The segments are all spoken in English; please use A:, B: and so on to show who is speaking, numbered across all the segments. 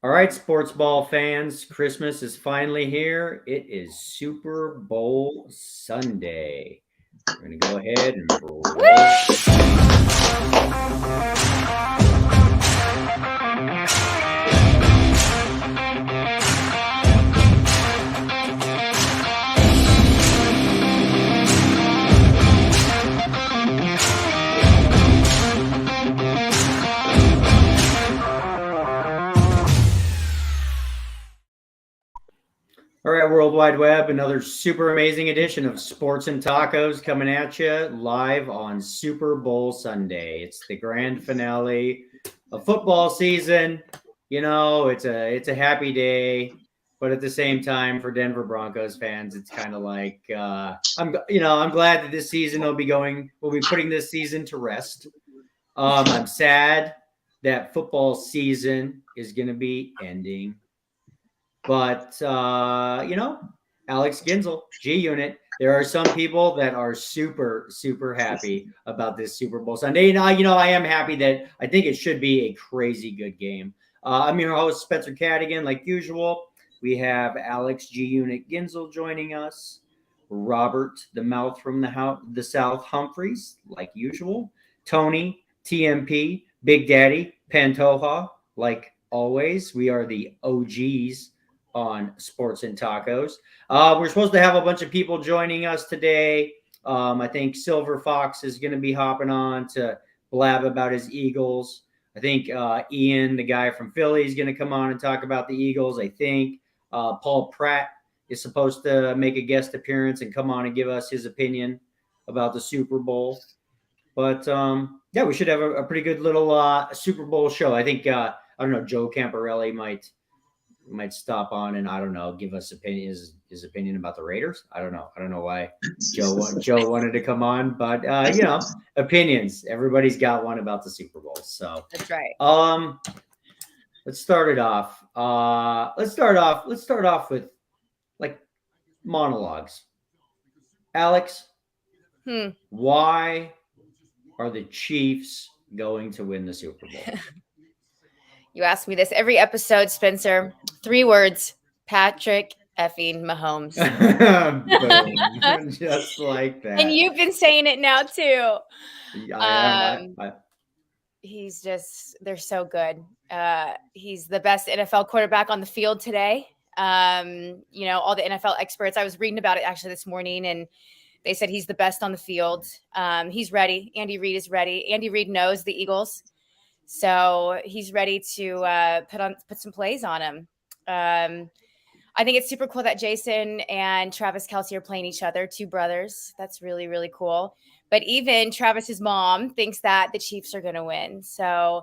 A: All right, sports ball fans, Christmas is finally here. It is Super Bowl Sunday. We're going to go ahead and roll. All right, World Wide Web, another super amazing edition of Sports and Tacos coming at you live on Super Bowl Sunday. It's the grand finale of football season. It's a happy day, but at the same time, for Denver Broncos fans, it's kind of like I'm glad that this season we'll be putting this season to rest. I'm sad that football season is going to be ending. But Alex Ginzel, G Unit. There are some people that are super, super happy about this Super Bowl Sunday. And I am happy that I think it should be a crazy good game. I'm your host, Spencer Cadigan, like usual. We have Alex G Unit Ginzel joining us, Robert the Mouth from the South Humphreys, like usual, Tony TMP, Big Daddy Pantoja, like always. We are the OGs on Sports and Tacos. We're supposed to have a bunch of people joining us today. I think Silver Fox is going to be hopping on to blab about his Eagles. I think Ian, the guy from Philly, is going to come on and talk about the Eagles. I think Paul Pratt is supposed to make a guest appearance and come on and give us his opinion about the Super Bowl. But yeah, we should have a pretty good little Super Bowl show. I think I don't know, Joe Camparelli might stop on and I don't know, give us his opinion about the Raiders. I don't know why Joe wanted to come on, but opinions. Everybody's got one about the Super Bowl. So
B: that's right.
A: Let's start it off. Let's start off with like monologues. Alex, why are the Chiefs going to win the Super Bowl?
B: You ask me this every episode, Spencer. 3 words: Patrick effing Mahomes.
A: Boom. Just like that.
B: And you've been saying it now too. They're so good. He's the best NFL quarterback on the field today. All the NFL experts, I was reading about it actually this morning, and they said he's the best on the field. He's ready. Andy Reid is ready. Andy Reid knows the Eagles. So he's ready to put some plays on him. I think it's super cool that Jason and Travis Kelce are playing each other, 2 brothers. That's really, really cool. But even Travis's mom thinks that the Chiefs are going to win. So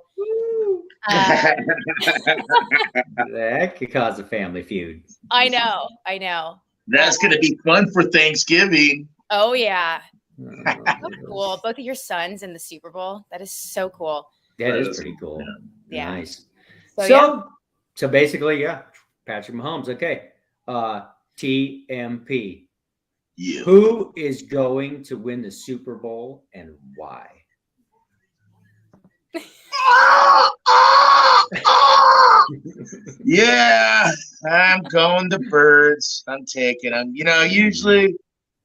A: that could cause a family feud.
B: I know.
C: That's going to be fun for Thanksgiving.
B: Oh, yeah. That's cool. Both of your sons in the Super Bowl. That is so cool.
A: That is pretty cool.
B: Yeah.
A: Nice.
B: So
A: basically, yeah, Patrick Mahomes. Okay. TMP.
C: Yeah.
A: Who is going to win the Super Bowl and why?
C: Yeah, I'm going the Birds. I'm taking them. Usually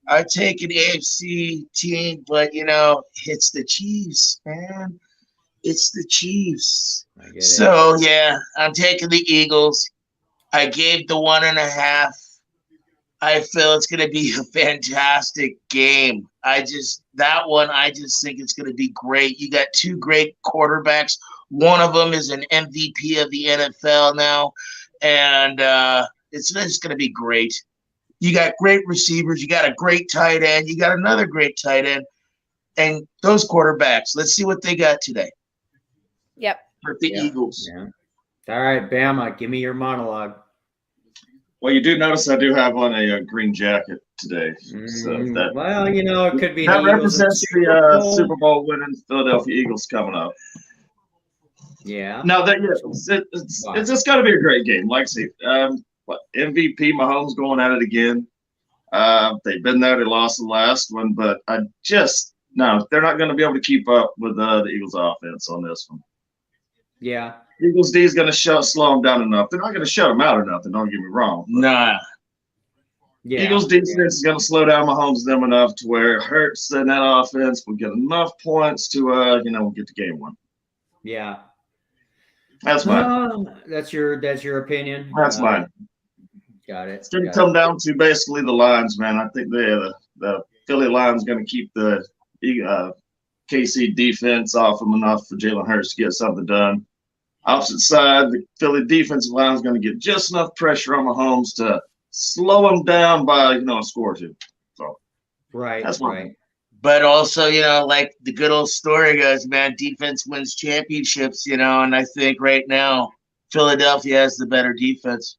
C: I take an AFC team, but it's the Chiefs, man. It's the Chiefs. So, yeah, I'm taking the Eagles. I gave the 1.5. I feel it's going to be a fantastic game. I just think it's going to be great. You got 2 great quarterbacks. One of them is an MVP of the NFL now, and it's just going to be great. You got great receivers. You got a great tight end. You got another great tight end. And those quarterbacks, let's see what they got today.
B: Yep.
C: For the Eagles.
A: Yeah. All right, Bama, give me your monologue.
D: Well, you do notice I do have on a green jacket today. So
A: it could be
D: that represents the Super Bowl winning Philadelphia Eagles coming up.
A: Yeah.
D: No, it's just got to be a great game. Like I said, MVP Mahomes going at it again. They've been there. They lost the last one, but they're not going to be able to keep up with the Eagles' offense on this one.
A: Yeah.
D: Eagles D is going to slow them down enough. They're not going to shut them out or nothing. Don't get me wrong.
C: Nah.
A: Yeah.
D: Eagles defense is going to slow down Mahomes them enough to where it hurts, and that offense will get enough points to get the game won.
A: Yeah.
D: That's mine.
A: That's your opinion.
D: That's mine.
A: Got it.
D: It's going to come down to basically the lines, man. I think the Philly line's going to keep the KC defense off them enough for Jalen Hurts to get something done. Opposite side, the Philly defensive line is going to get just enough pressure on Mahomes to slow him down by a score or two. So
A: that's
D: right.
C: But also, like the good old story goes, man, defense wins championships, and I think right now Philadelphia has the better defense.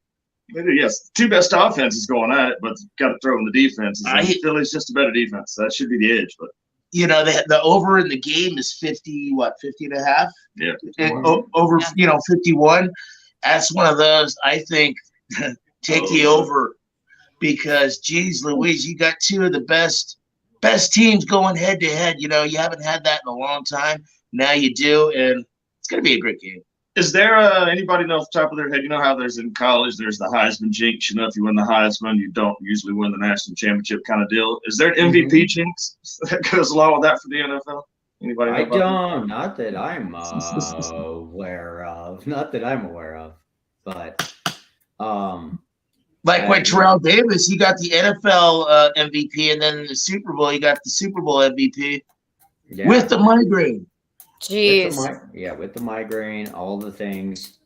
D: Yes, two best offenses going at it, but got to throw in the defense. Philly's just a better defense. That should be the edge, but.
C: The over in the game is 50 and a half?
D: Yeah.
C: Over, 51. That's one of those, I think, take the over because, geez Louise, you got two of the best teams going head to head. You haven't had that in a long time. Now you do, and it's going to be a great game.
D: Is there anybody know off the top of their head? You know how there's in college, there's the Heisman jinx. If you win the Heisman, you don't usually win the national championship kind of deal. Is there an MVP jinx that goes along with that for the NFL? Anybody know
A: don't. Not that I'm aware of. Not that I'm aware of. But
C: like when Terrell Davis, he got the NFL MVP, and then in the Super Bowl, he got the Super Bowl MVP with the migraine.
B: Jeez.
A: With the migraine, all the things.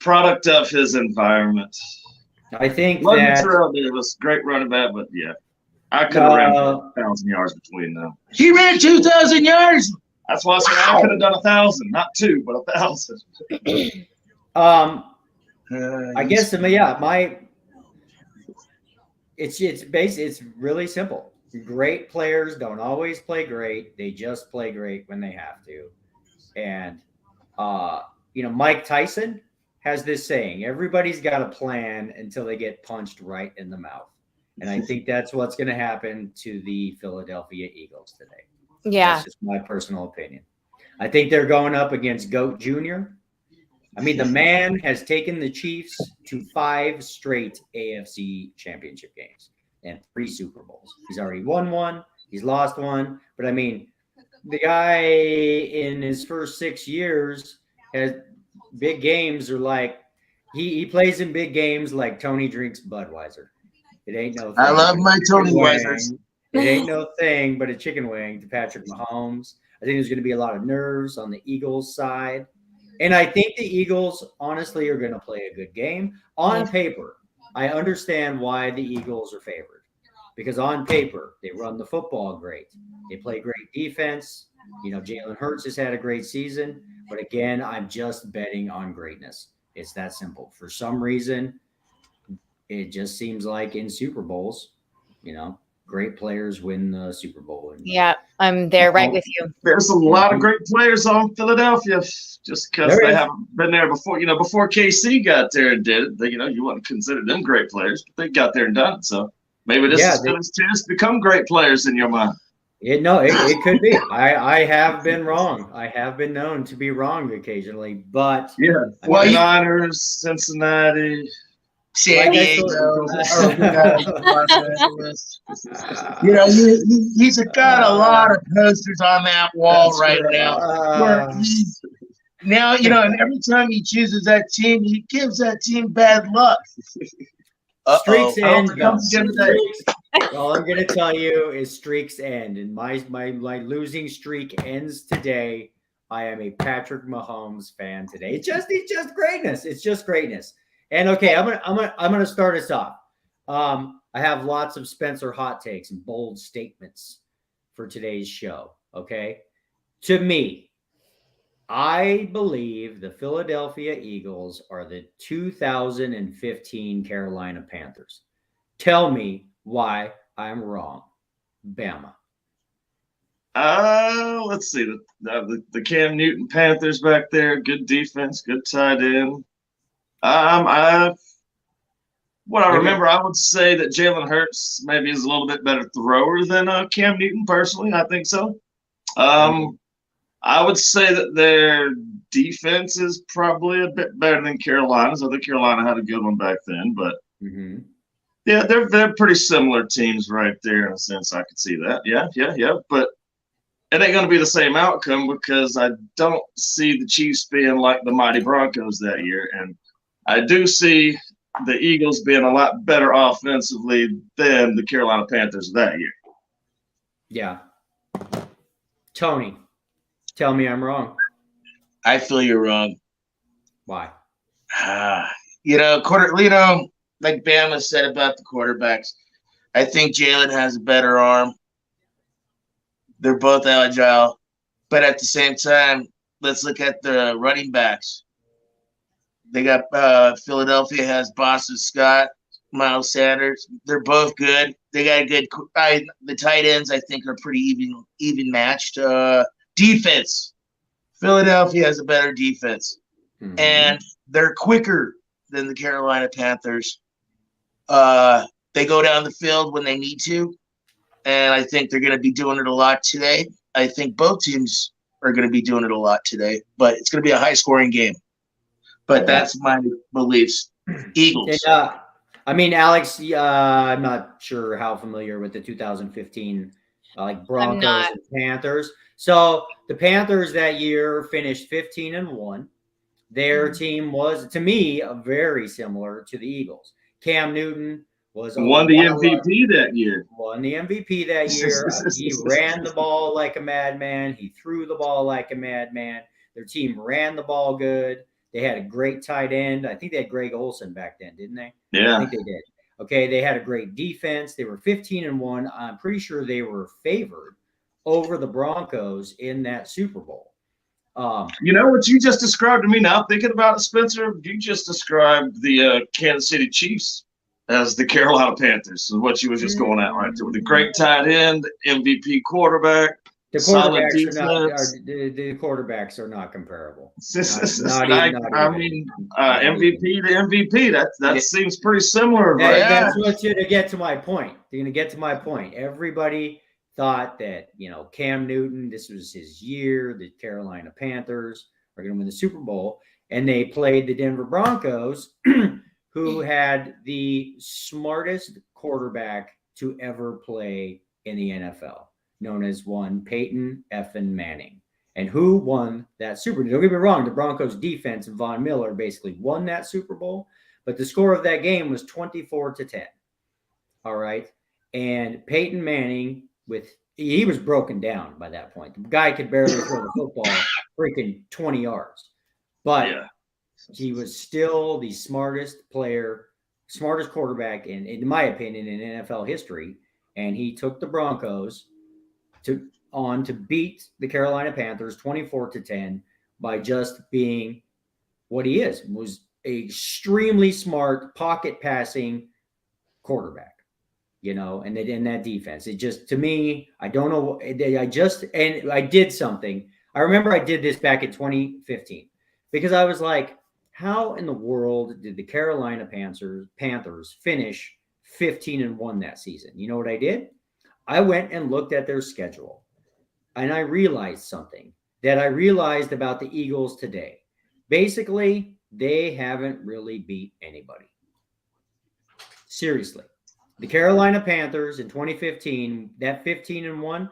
D: Product of his environment.
A: I think
D: Terrell Davis, great running back, but I could have ran 1,000 yards between them.
C: He ran 2,000 yards.
D: That's why I said I could have done 1,000, not 2, but 1,000.
A: I guess it's really simple. Great players don't always play great. They just play great when they have to. And, Mike Tyson has this saying, everybody's got a plan until they get punched right in the mouth. And I think that's what's going to happen to the Philadelphia Eagles today.
B: Yeah.
A: That's just my personal opinion. I think they're going up against GOAT Jr. I mean, the man has taken the Chiefs to 5 straight AFC championship games and 3 Super Bowls. He's already won 1. He's lost 1. But I mean, the guy in his first 6 years has big games are like he plays in big games like Tony drinks Budweiser. It ain't no thing.
C: I love my Tony Weisers.
A: It ain't no thing but a chicken wing to Patrick Mahomes. I think there's going to be a lot of nerves on the Eagles side. And I think the Eagles, honestly, are going to play a good game. On paper, I understand why the Eagles are favored. Because on paper, they run the football great. They play great defense. Jalen Hurts has had a great season. But again, I'm just betting on greatness. It's that simple. For some reason, it just seems like in Super Bowls, great players win the Super Bowl.
B: Yeah, I'm there right with you.
D: There's a lot of great players on Philadelphia just because they haven't been there before. Before KC got there and did it, you wouldn't consider them great players, but they got there and done it. So maybe this is Philly's chance to become great players in your mind.
A: It could be. I have been wrong. I have been known to be wrong occasionally, but
D: Niners, Cincinnati.
C: San Diego. He's got a lot of posters on that wall now. And every time he chooses that team, he gives that team bad luck.
A: Streaks end. All I'm going to tell you is streaks end, and my losing streak ends today. I am a Patrick Mahomes fan today. It's just greatness. It's just greatness. And okay, I'm gonna start us off. I have lots of Spencer hot takes and bold statements for today's show. Okay, to me, I believe the Philadelphia Eagles are the 2015 Carolina Panthers. Tell me why I'm wrong, Bama.
D: Let's see the Cam Newton Panthers back there. Good defense, good tight end. I remember, I would say that Jalen Hurts maybe is a little bit better thrower than Cam Newton. Personally, I think so. I would say that their defense is probably a bit better than Carolina's. I think Carolina had a good one back then, but
A: Mhm.
D: yeah, they're pretty similar teams right there in a sense. I could see that. Yeah. But it ain't going to be the same outcome because I don't see the Chiefs being like the mighty Broncos that year, and I do see the Eagles being a lot better offensively than the Carolina Panthers that year.
A: Yeah. Tony, tell me I'm wrong.
C: I feel you're wrong.
A: Why?
C: Like Bama said about the quarterbacks, I think Jalen has a better arm. They're both agile, but at the same time, let's look at the running backs. They got Philadelphia has Boston Scott, Miles Sanders. They're both good. They got a good. The tight ends I think are pretty even matched. Defense. Philadelphia has a better defense,
A: Mhm.
C: and they're quicker than the Carolina Panthers. They go down the field when they need to, and I think they're going to be doing it a lot today. I think both teams are going to be doing it a lot today, but it's going to be a high-scoring game. But
A: Okay.
C: that's my beliefs. Eagles.
A: And, I mean, Alex, I'm not sure how familiar with the 2015 Broncos
B: not.
A: and Panthers. So the Panthers that year finished 15-1. Their team was, to me, very similar to the Eagles. Cam Newton was
D: Won the MVP that year.
A: Won the MVP that year. He ran the ball like a madman. He threw the ball like a madman. Their team ran the ball good. They had a great tight end. I think they had Greg Olsen back then, didn't they? I
D: Yeah.
A: think they did. Okay, they had a great defense. They were 15-1. I'm pretty sure they were favored over the Broncos in that Super Bowl.
D: You know what you just described to me now, thinking about it, Spencer? You just described the Kansas City Chiefs as the Carolina Panthers, is what you was just going at right there. With a great tight end, MVP quarterback,
A: The
D: solid
A: quarterbacks
D: defense.
A: the quarterbacks are not comparable.
D: MVP to MVP, that seems pretty similar, right?
A: That's what to get to my point. You're going to get to my point. Everybody thought that, Cam Newton, this was his year. The Carolina Panthers are going to win the Super Bowl. And they played the Denver Broncos, who had the smartest quarterback to ever play in the NFL, known as one Peyton effing Manning. And who won that Super Bowl? Don't get me wrong, the Broncos defense and Von Miller basically won that Super Bowl, but the score of that game was 24-10. All right. And Peyton Manning, he was broken down by that point. The guy could barely throw the football freaking 20 yards. But he was still the smartest quarterback in my opinion, in NFL history. And he took the Broncos to beat the Carolina Panthers 24-10 by just being what he was a extremely smart pocket passing quarterback. And in that defense, it just, to me, I don't know. I did something. I remember I did this back in 2015 because I was like, how in the world did the Carolina Panthers finish 15-1 that season? You know what I did? I went and looked at their schedule and I realized something that I realized about the Eagles today. Basically, they haven't really beat anybody. Seriously. The Carolina Panthers in 2015, that 15-1,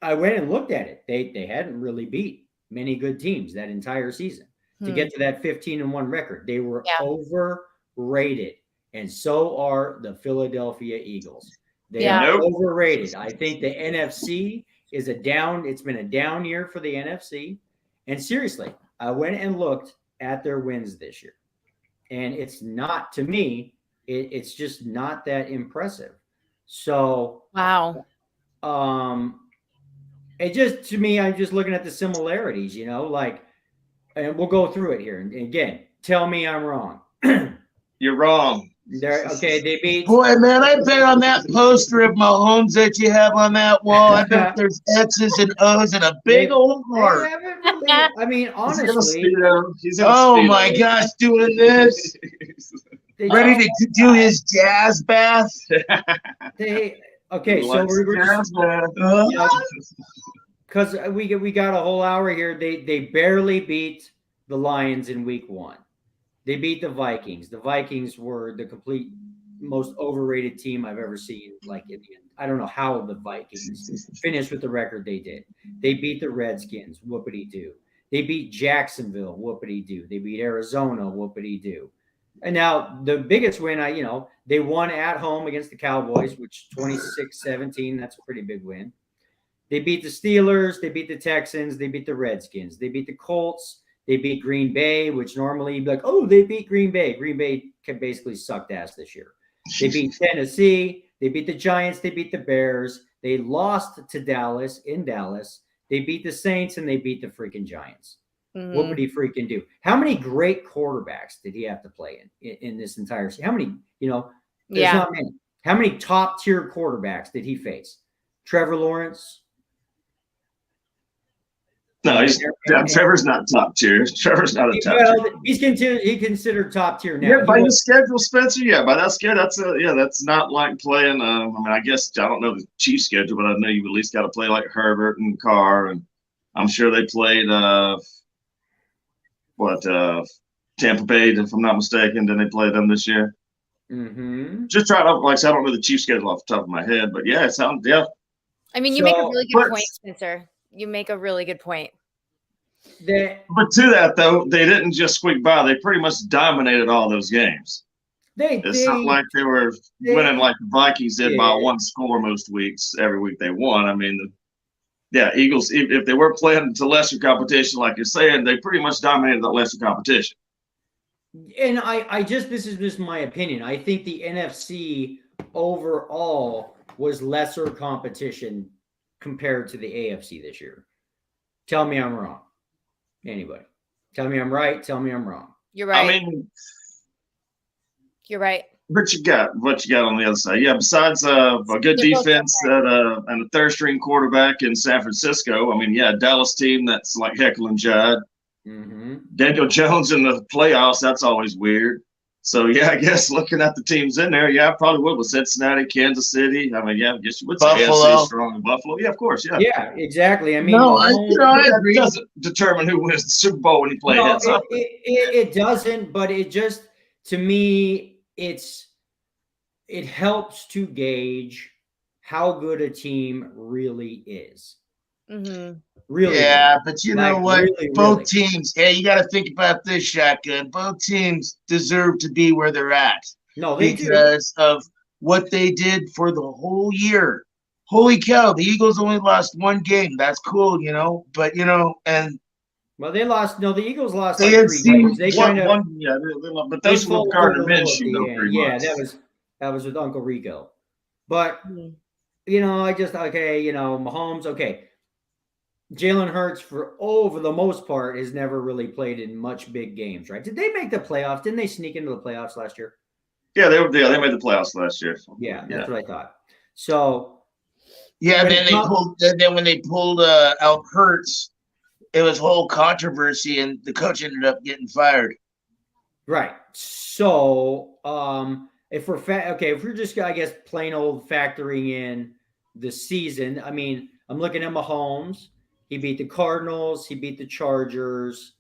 A: I went and looked at it. They hadn't really beat many good teams that entire season to get to that 15-1 record. They were overrated, and so are the Philadelphia Eagles. They are overrated. I think the NFC is it's been a down year for the NFC. And seriously, I went and looked at their wins this year, and it's not, to me, it's just not that impressive. So,
B: wow.
A: It just, to me, I'm just looking at the similarities, and we'll go through it here. And again, tell me I'm wrong.
D: You're wrong.
A: They beat.
C: Boy, man, I bet on that poster of Mahomes that you have on that wall, I bet there's X's and O's and a big old heart.
A: I mean, honestly.
C: Oh my gosh, doing this. Ready to do his jazz bath.
A: because we got a whole hour here. They barely beat the Lions in week 1. They beat the Vikings. The Vikings were the complete most overrated team I've ever seen. Like, I don't know how the Vikings finished with the record they did. They beat the Redskins, whoopity doo. They beat Jacksonville, whoopity doo. They beat Arizona, whoopity doo. And now the biggest win, they won at home against the Cowboys, which 26-17. That's a pretty big win. They beat the Steelers. They beat the Texans. They beat the Redskins. They beat the Colts. They beat Green Bay, which normally you'd be like, oh, they beat Green Bay. Green Bay basically sucked ass this year. They beat Tennessee. They beat the Giants. They beat the Bears. They lost to Dallas in Dallas. They beat the Saints, and they beat the freaking Giants.
B: Mhm.
A: What would he freaking do? How many great quarterbacks did he have to play in this entire season? How many, there's not many. How many top-tier quarterbacks did he face? Trevor Lawrence?
D: No, Trevor's not top tier. Trevor's not a top tier.
A: He's considered top tier now.
D: Yeah, by the schedule, Spencer. Yeah, by that schedule, that's not like playing. I guess I don't know the Chiefs' schedule, but I know you at least got to play like Herbert and Carr, and I'm sure they played Tampa Bay, if I'm not mistaken. Didn't they play them this year?
A: Mm-hmm.
D: Just try to, like I said, I don't know the Chiefs' schedule off the top of my head, but yeah, it sounds
B: I mean, you make a really good point, Spencer. You make a really good point.
D: But to that, though, they didn't just squeak by. They pretty much dominated all those games. It's not like they were winning like the Vikings did by one score most weeks. Every week they won. I mean, Eagles, if they were playing to lesser competition, like you're saying, they pretty much dominated that lesser competition.
A: And this is just my opinion. I think the NFC overall was lesser competition compared to the AFC this year. Tell me I'm wrong. Anybody. Tell me I'm right. Tell me I'm wrong.
B: You're right.
D: I mean,
B: you're right.
D: What you got on the other side? Yeah, besides a good defense and a third string quarterback in San Francisco. I mean, Dallas team that's like Jekyll and Hyde.
A: Mm-hmm.
D: Daniel Jones in the playoffs, that's always weird. So, I guess looking at the teams in there, I probably would with Cincinnati, Kansas City. I mean, I guess you would say
C: Buffalo.
D: Strong in Buffalo. Yeah, of course, yeah.
A: Yeah, exactly. I mean,
C: I agree.
D: It doesn't determine who wins the Super Bowl when you play heads up.
A: It doesn't, but it just, to me, it helps to gauge how good a team really is.
B: Mm-hmm.
A: Really.
C: Yeah, but you know what?
A: Really,
C: both teams, you got to think about this, Shotgun. Both teams deserve to be where they're at.
A: No, they
C: because of what they did for the whole year. Holy cow, the Eagles only lost one game. That's cool, But and
A: they lost. No, the Eagles lost
C: they
A: like 3 games. They kind of
D: but those were Gardner Minshew though, pretty much.
A: that was with Uncle Rico. But Mahomes, okay. Jalen Hurts, for the most part, has never really played in much big games, right? Did they make the playoffs? Didn't they sneak into the playoffs last year?
D: Yeah, they made the playoffs last year.
A: Yeah, that's what I thought. So,
C: then when they pulled out Hurts, it was whole controversy, and the coach ended up getting fired.
A: Right. So, if we're just, I guess, plain old factoring in the season, I mean, I'm looking at Mahomes. He beat the Cardinals. He beat the Chargers.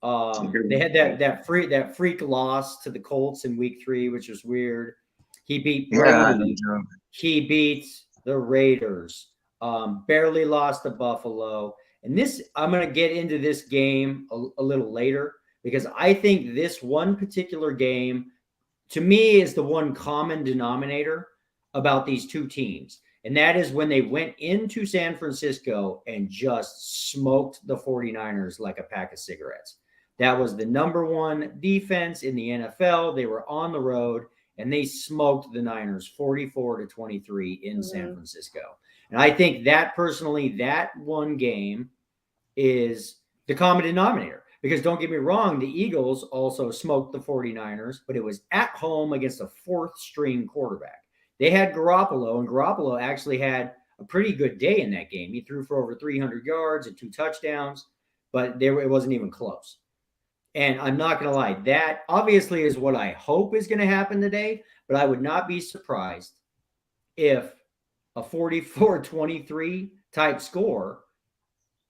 A: They had that freak loss to the Colts in week 3, which was weird. He beat Brady. He beat the Raiders. Barely lost to Buffalo. And I'm going to get into this game a little later because I think this one particular game, to me, is the one common denominator about these two teams. And that is when they went into San Francisco and just smoked the 49ers like a pack of cigarettes. That was the number 1 defense in the NFL. They were on the road, and they smoked the Niners 44-23 in San Francisco. And I think that one game is the common denominator. Because don't get me wrong, the Eagles also smoked the 49ers, but it was at home against a 4th-string quarterback. They had Garoppolo, and Garoppolo actually had a pretty good day in that game. He threw for over 300 yards and 2 touchdowns, but it wasn't even close. And I'm not going to lie, that obviously is what I hope is going to happen today, but I would not be surprised if a 44-23 type score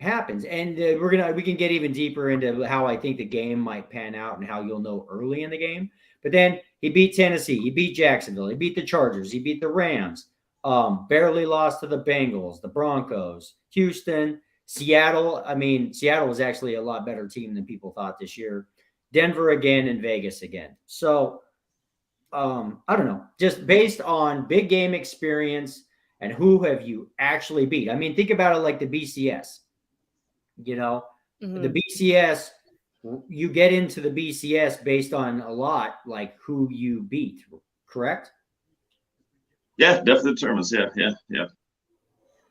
A: happens. And we can get even deeper into how I think the game might pan out and how you'll know early in the game. But then he beat Tennessee, he beat Jacksonville, he beat the Chargers, he beat the Rams, barely lost to the Bengals, the Broncos, Houston, Seattle. I mean, Seattle was actually a lot better team than people thought this year. Denver again and Vegas again. So I don't know, just based on big game experience and who have you actually beat. I mean, think about it like the BCS. You know, the BCS, you get into the BCS based on a lot like who you beat, correct?
D: Yeah, definitely determines. Yeah.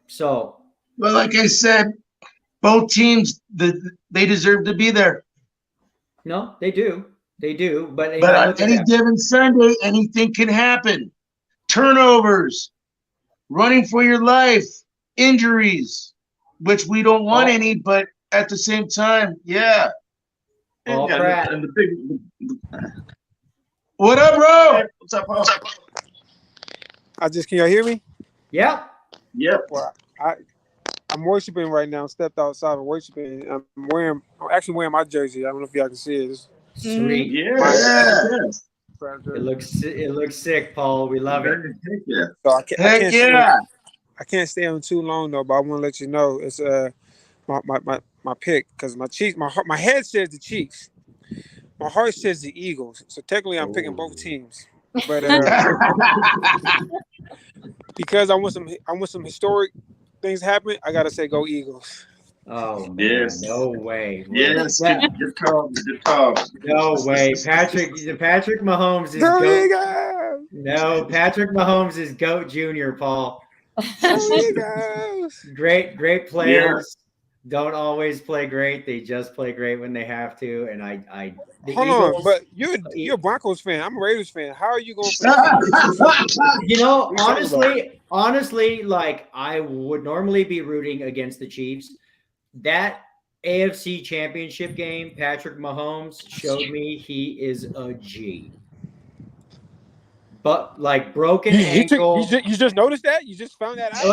A: So,
C: Well, like I said, both teams they deserve to be there.
A: no, they do. They do. But
C: on any given Sunday, anything can happen. Turnovers, running for your life, injuries, which we don't want any, but at the same time, yeah.
A: Paul Pratt.
D: And the big.
C: What up, bro?
D: What's up, Paul?
E: Can y'all hear me?
A: Yeah.
D: Yep.
E: Well, I'm worshiping right now. Stepped outside and worshiping. I'm actually wearing my jersey. I don't know if y'all can see it.
A: Sweet.
D: Yeah.
A: It looks sick, Paul. We love it.
D: Yeah.
E: So
C: Heck
E: I can't stay on too long though, but I want to let you know it's my pick because my head says the Chiefs, my heart says the Eagles. So technically, I'm picking both teams, but because I want some historic things to happen, I gotta say go Eagles.
A: Oh man,
D: Yes.
A: no way.
D: Yes. Good call. Good call.
A: No way. Patrick Mahomes is
E: Go
A: GOAT.
E: Eagles!
A: No, Patrick Mahomes is GOAT Junior, Paul.
E: Go Eagles!
A: Great players don't always play great. They just play great when they have to. And the
E: Hold
A: Eagles,
E: on, but you're a Broncos fan. I'm a Raiders fan. How are you going?
A: you know, honestly, like I would normally be rooting against the Chiefs. That AFC Championship game, Patrick Mahomes showed me he is a G. But like broken ankle.
E: You just noticed that? You just found that out?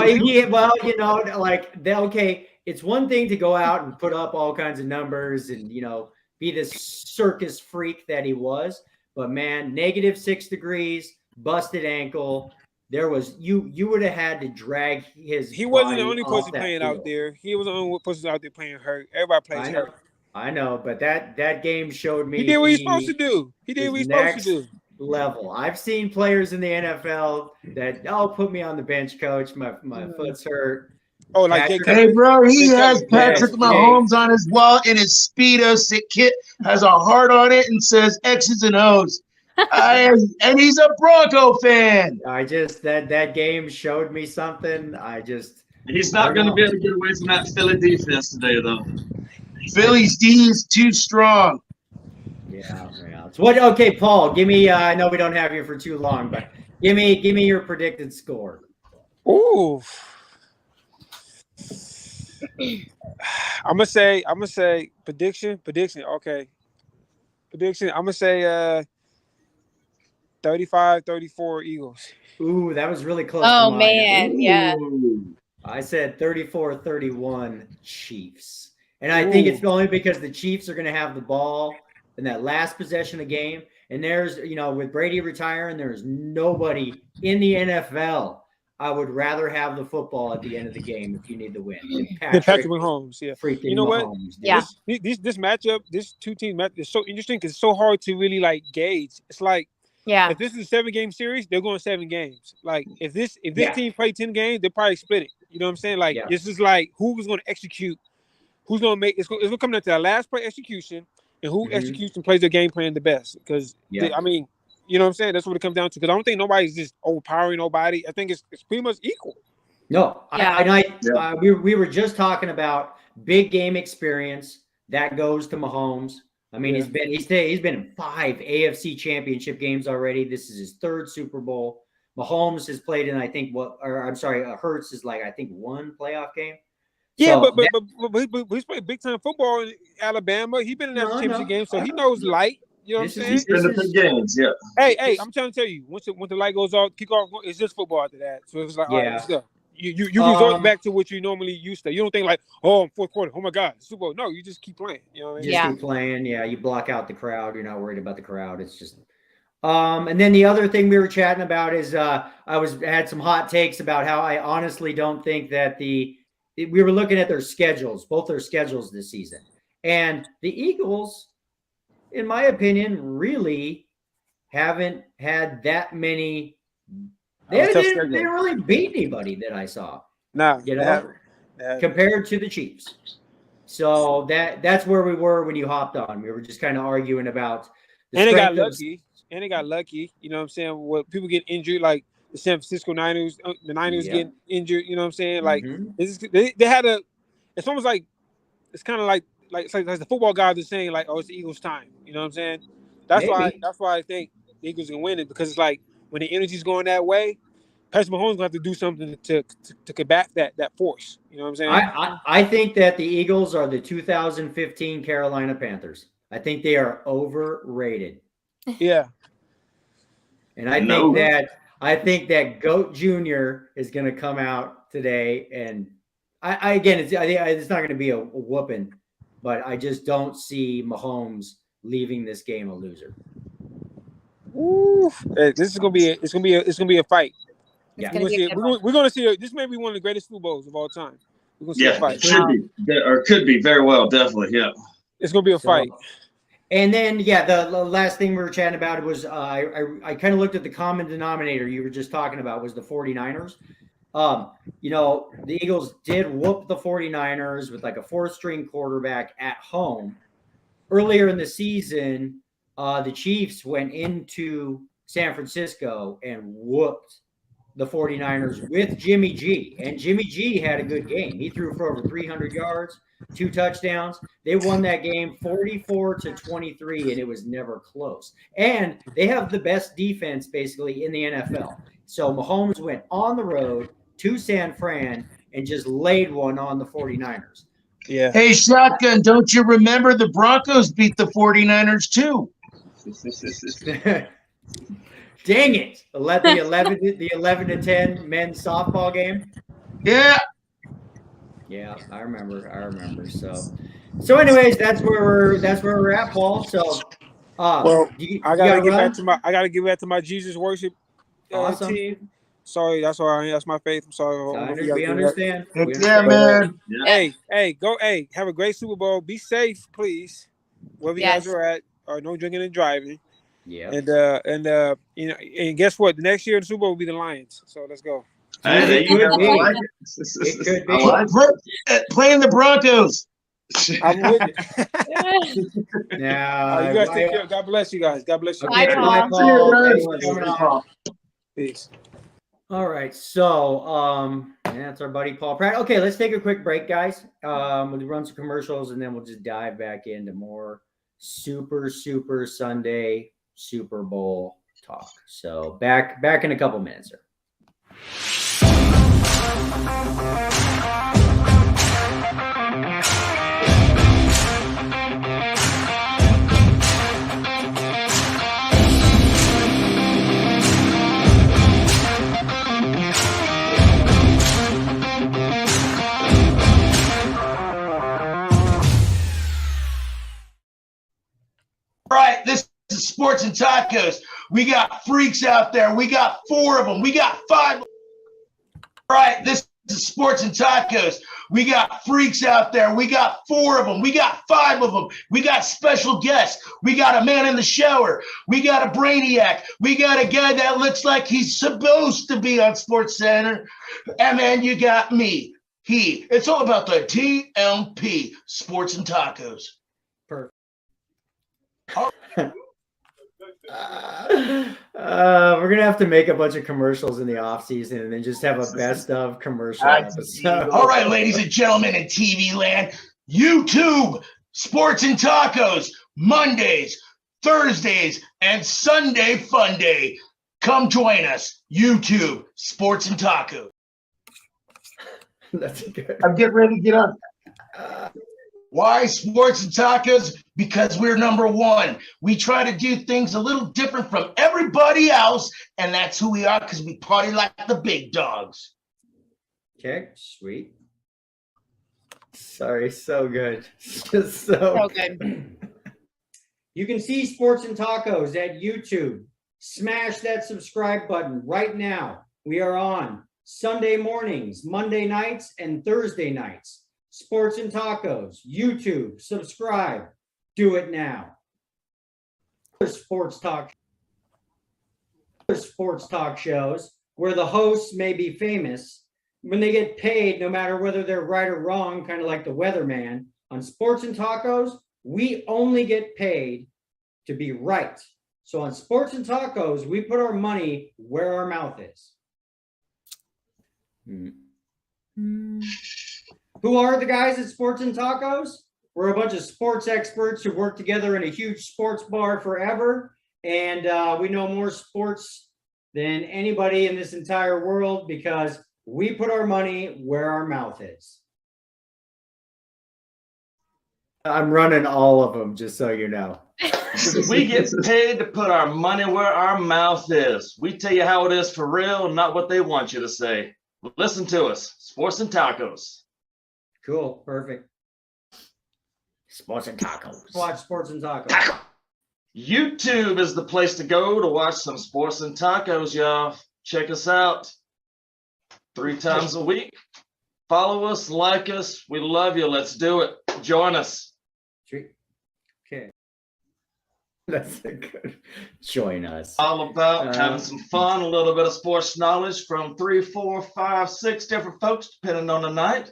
A: Okay, it's one thing to go out and put up all kinds of numbers and, be this circus freak that he was. But man, -6 degrees, busted ankle. There was you would have had to drag his.
E: He wasn't the
A: body
E: only
A: off
E: person
A: that
E: playing
A: field.
E: out there. He was the only person out there playing hurt. Everybody plays hurt.
A: I know, but that game showed me
E: He did what he's supposed to do. He did what he's supposed to do.
A: Level. I've seen players in the NFL that put me on the bench, coach. My foot's hurt.
E: Oh, like Jay
C: Hey, bro, he has
E: Yes,
C: Patrick Mahomes on his wall, and his Speedo kit has a heart on it and says X's and O's. And he's a Bronco fan.
A: That game showed me something.
D: He's not going to be able to get away from that Philly defense today, though.
C: Philly's D is too strong.
A: Yeah. So okay, Paul, give me. I know we don't have you for too long, but give me your predicted score.
E: Ooh. I'm gonna say prediction. Okay. Prediction. I'm gonna say 35-34 Eagles.
A: Ooh, that was really close.
B: Oh,
A: to mine.
B: man. Yeah.
A: I said 34-31 Chiefs. And I think it's only because the Chiefs are going to have the ball in that last possession of the game. And there's, with Brady retiring, there's nobody in the NFL. I would rather have the football at the end of the game if you need the win.
E: Patrick Mahomes, yeah.
A: Freaking
E: You know what?
A: Mahomes,
B: Yeah.
E: This matchup, this two-team matchup is so interesting because it's so hard to really gauge. It's like,
B: Yeah.
E: if this is a 7-game series, they're going 7 games. Like if this team play 10 games, they probably split it. You know what I'm saying? Like this is like who's going to execute, who's going to make. It's going to come down to the last play execution and who executes and plays their game plan the best. Because I mean, you know what I'm saying? That's what it comes down to. Because I don't think nobody's just overpowering nobody. I think it's pretty much equal.
A: No,
B: Yeah.
A: we were just talking about big game experience that goes to Mahomes. I mean, he's been in 5 AFC Championship games already. This is his 3rd Super Bowl. Mahomes has played in, Hurts is I think 1 playoff game.
E: Yeah,
A: So
E: but he's played big time football in Alabama. He's been in that championship game, so he knows light. You know what I'm saying?
D: He's been in the games, yeah.
E: Hey, I'm trying to tell you, once the light goes off, kick off, it's just football after that. So it's like, all right, let's go. You resort back to what you normally used to. You don't think like, oh, fourth quarter, oh my God, Super Bowl. No, you just keep playing. You know what I mean?
A: Just keep playing. Yeah, you block out the crowd. You're not worried about the crowd. It's just. And then the other thing we were chatting about is I had some hot takes about how I honestly don't think that we were looking at their schedules, both their schedules this season, and the Eagles, in my opinion, really haven't had that many. They didn't really beat anybody that I saw.
E: Nah,
A: compared to the Chiefs. So that's where we were when you hopped on. We were just kind of arguing about.
E: And they got lucky. And they got lucky. You know what I'm saying? When people get injured, like the San Francisco Niners, the Niners getting injured. You know what I'm saying? Like they had a. It's almost like it's kind of like the football guys are saying like, oh, it's the Eagles' time. You know what I'm saying? That's why I think the Eagles can win it, because it's like when the energy's going that way, Patrick Mahomes gonna have to do something to combat that force. You know what I'm saying?
A: I think that the Eagles are the 2015 Carolina Panthers. I think they are overrated.
E: Yeah.
A: And I think that Goat Jr. is going to come out today, and I think it's not going to be a whooping, but I just don't see Mahomes leaving this game a loser.
E: Ooh, this is gonna be a fight.
A: Yeah,
E: we're gonna see. This may be one of the greatest Super Bowls of all time. We're gonna see a fight.
D: It should be, or could be very well, definitely. Yeah,
E: it's gonna be a fight.
A: And then, the last thing we were chatting about was I kind of looked at the common denominator you were just talking about was the 49ers. The Eagles did whoop the 49ers with like a fourth-string quarterback at home. Earlier in the season, the Chiefs went into San Francisco and whooped the 49ers with Jimmy G. And Jimmy G had a good game. He threw for over 300 yards, 2 touchdowns. They won that game 44-23, and it was never close. And they have the best defense basically in the NFL. So Mahomes went on the road to San Fran and just laid one on the 49ers.
E: Yeah.
C: Hey, Shotgun, don't you remember the Broncos beat the 49ers too?
A: Dang it. The 11-10 men's softball game.
C: Yeah.
A: Yeah, I remember. So anyways, that's where we're at, Paul. So
E: I gotta get back to my Jesus worship team. Sorry, that's my faith. I'm sorry.
A: We understand.
C: Yeah, man.
E: Hey, have a great Super Bowl. Be safe, please. Wherever you guys are at, or no drinking and driving.
A: Yeah.
E: And guess what? The next year the Super Bowl will be the Lions. So let's go.
D: Hey,
A: It could be.
C: Playing the Broncos.
E: I'm with it.
A: Now,
E: you guys take care. God bless you guys. God bless you.
B: Bye,
A: Paul.
E: Peace.
A: All right, so that's our buddy Paul Pratt. Okay, let's take a quick break, guys. We'll run some commercials, and then we'll just dive back into more Super Sunday Super Bowl talk. So back in a couple minutes, sir.
C: All right, this is Sports and Tacos. We got freaks out there. We got 4 of them. We got 5. All right, this is Sports and Tacos. We got freaks out there. We got 4 of them. We got 5 of them. We got special guests. We got a man in the shower. We got a brainiac. We got a guy that looks like he's supposed to be on Sports Center. And then you got me. It's all about the TMP, Sports and Tacos.
A: Perfect. We're gonna have to make a bunch of commercials in the off season and then just have a best of commercial episode.
C: All right, ladies and gentlemen in TV land, YouTube Sports and Tacos, Mondays, Thursdays, and Sunday Fun Day. Come join us, YouTube Sports and Tacos.
A: That's good.
C: I'm getting ready to get on. Why Sports and Tacos? Because we're number 1. We try to do things a little different from everybody else, and that's who we are because we party like the big dogs.
A: Okay, sweet. Sorry, so good. Just
B: So good.
A: You can see Sports and Tacos at YouTube. Smash that subscribe button right now. We are on Sunday mornings, Monday nights, and Thursday nights. Sports and Tacos, YouTube, subscribe. Do it now. Sports talk shows where the hosts may be famous. When they get paid, no matter whether they're right or wrong, kind of like the weatherman, on Sports and Tacos, we only get paid to be right. So on Sports and Tacos, we put our money where our mouth is. Who are the guys at Sports and Tacos? We're a bunch of sports experts who work together in a huge sports bar forever. And we know more sports than anybody in this entire world because we put our money where our mouth is. I'm running all of them, just so you know.
D: We get paid to put our money where our mouth is. We tell you how it is for real, not what they want you to say. Listen to us, Sports and Tacos.
A: Cool, perfect.
F: Sports and Tacos.
A: Watch Sports and Tacos.
D: YouTube is the place to go to watch some Sports and Tacos, y'all. Check us out 3 times a week. Follow us, like us. We love you. Let's do it. Join us.
A: Okay. That's a good. Join us.
D: All about having some fun, a little bit of sports knowledge from 3, 4, 5, 6 different folks, depending on the night.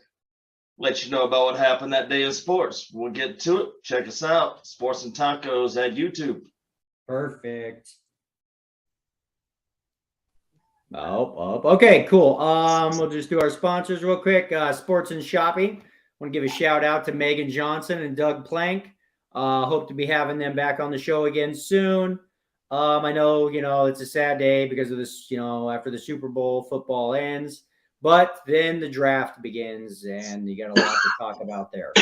D: Let you know about what happened that day in sports. We'll get to it. Check us out. Sports and Tacos at YouTube.
A: Perfect. Okay, cool. We'll just do our sponsors real quick. Sports and Shopping. I want to give a shout out to Megan Johnson and Doug Plank. Hope to be having them back on the show again soon. I know, it's a sad day because of this, after the Super Bowl, football ends. But then the draft begins, and you got a lot to talk about there.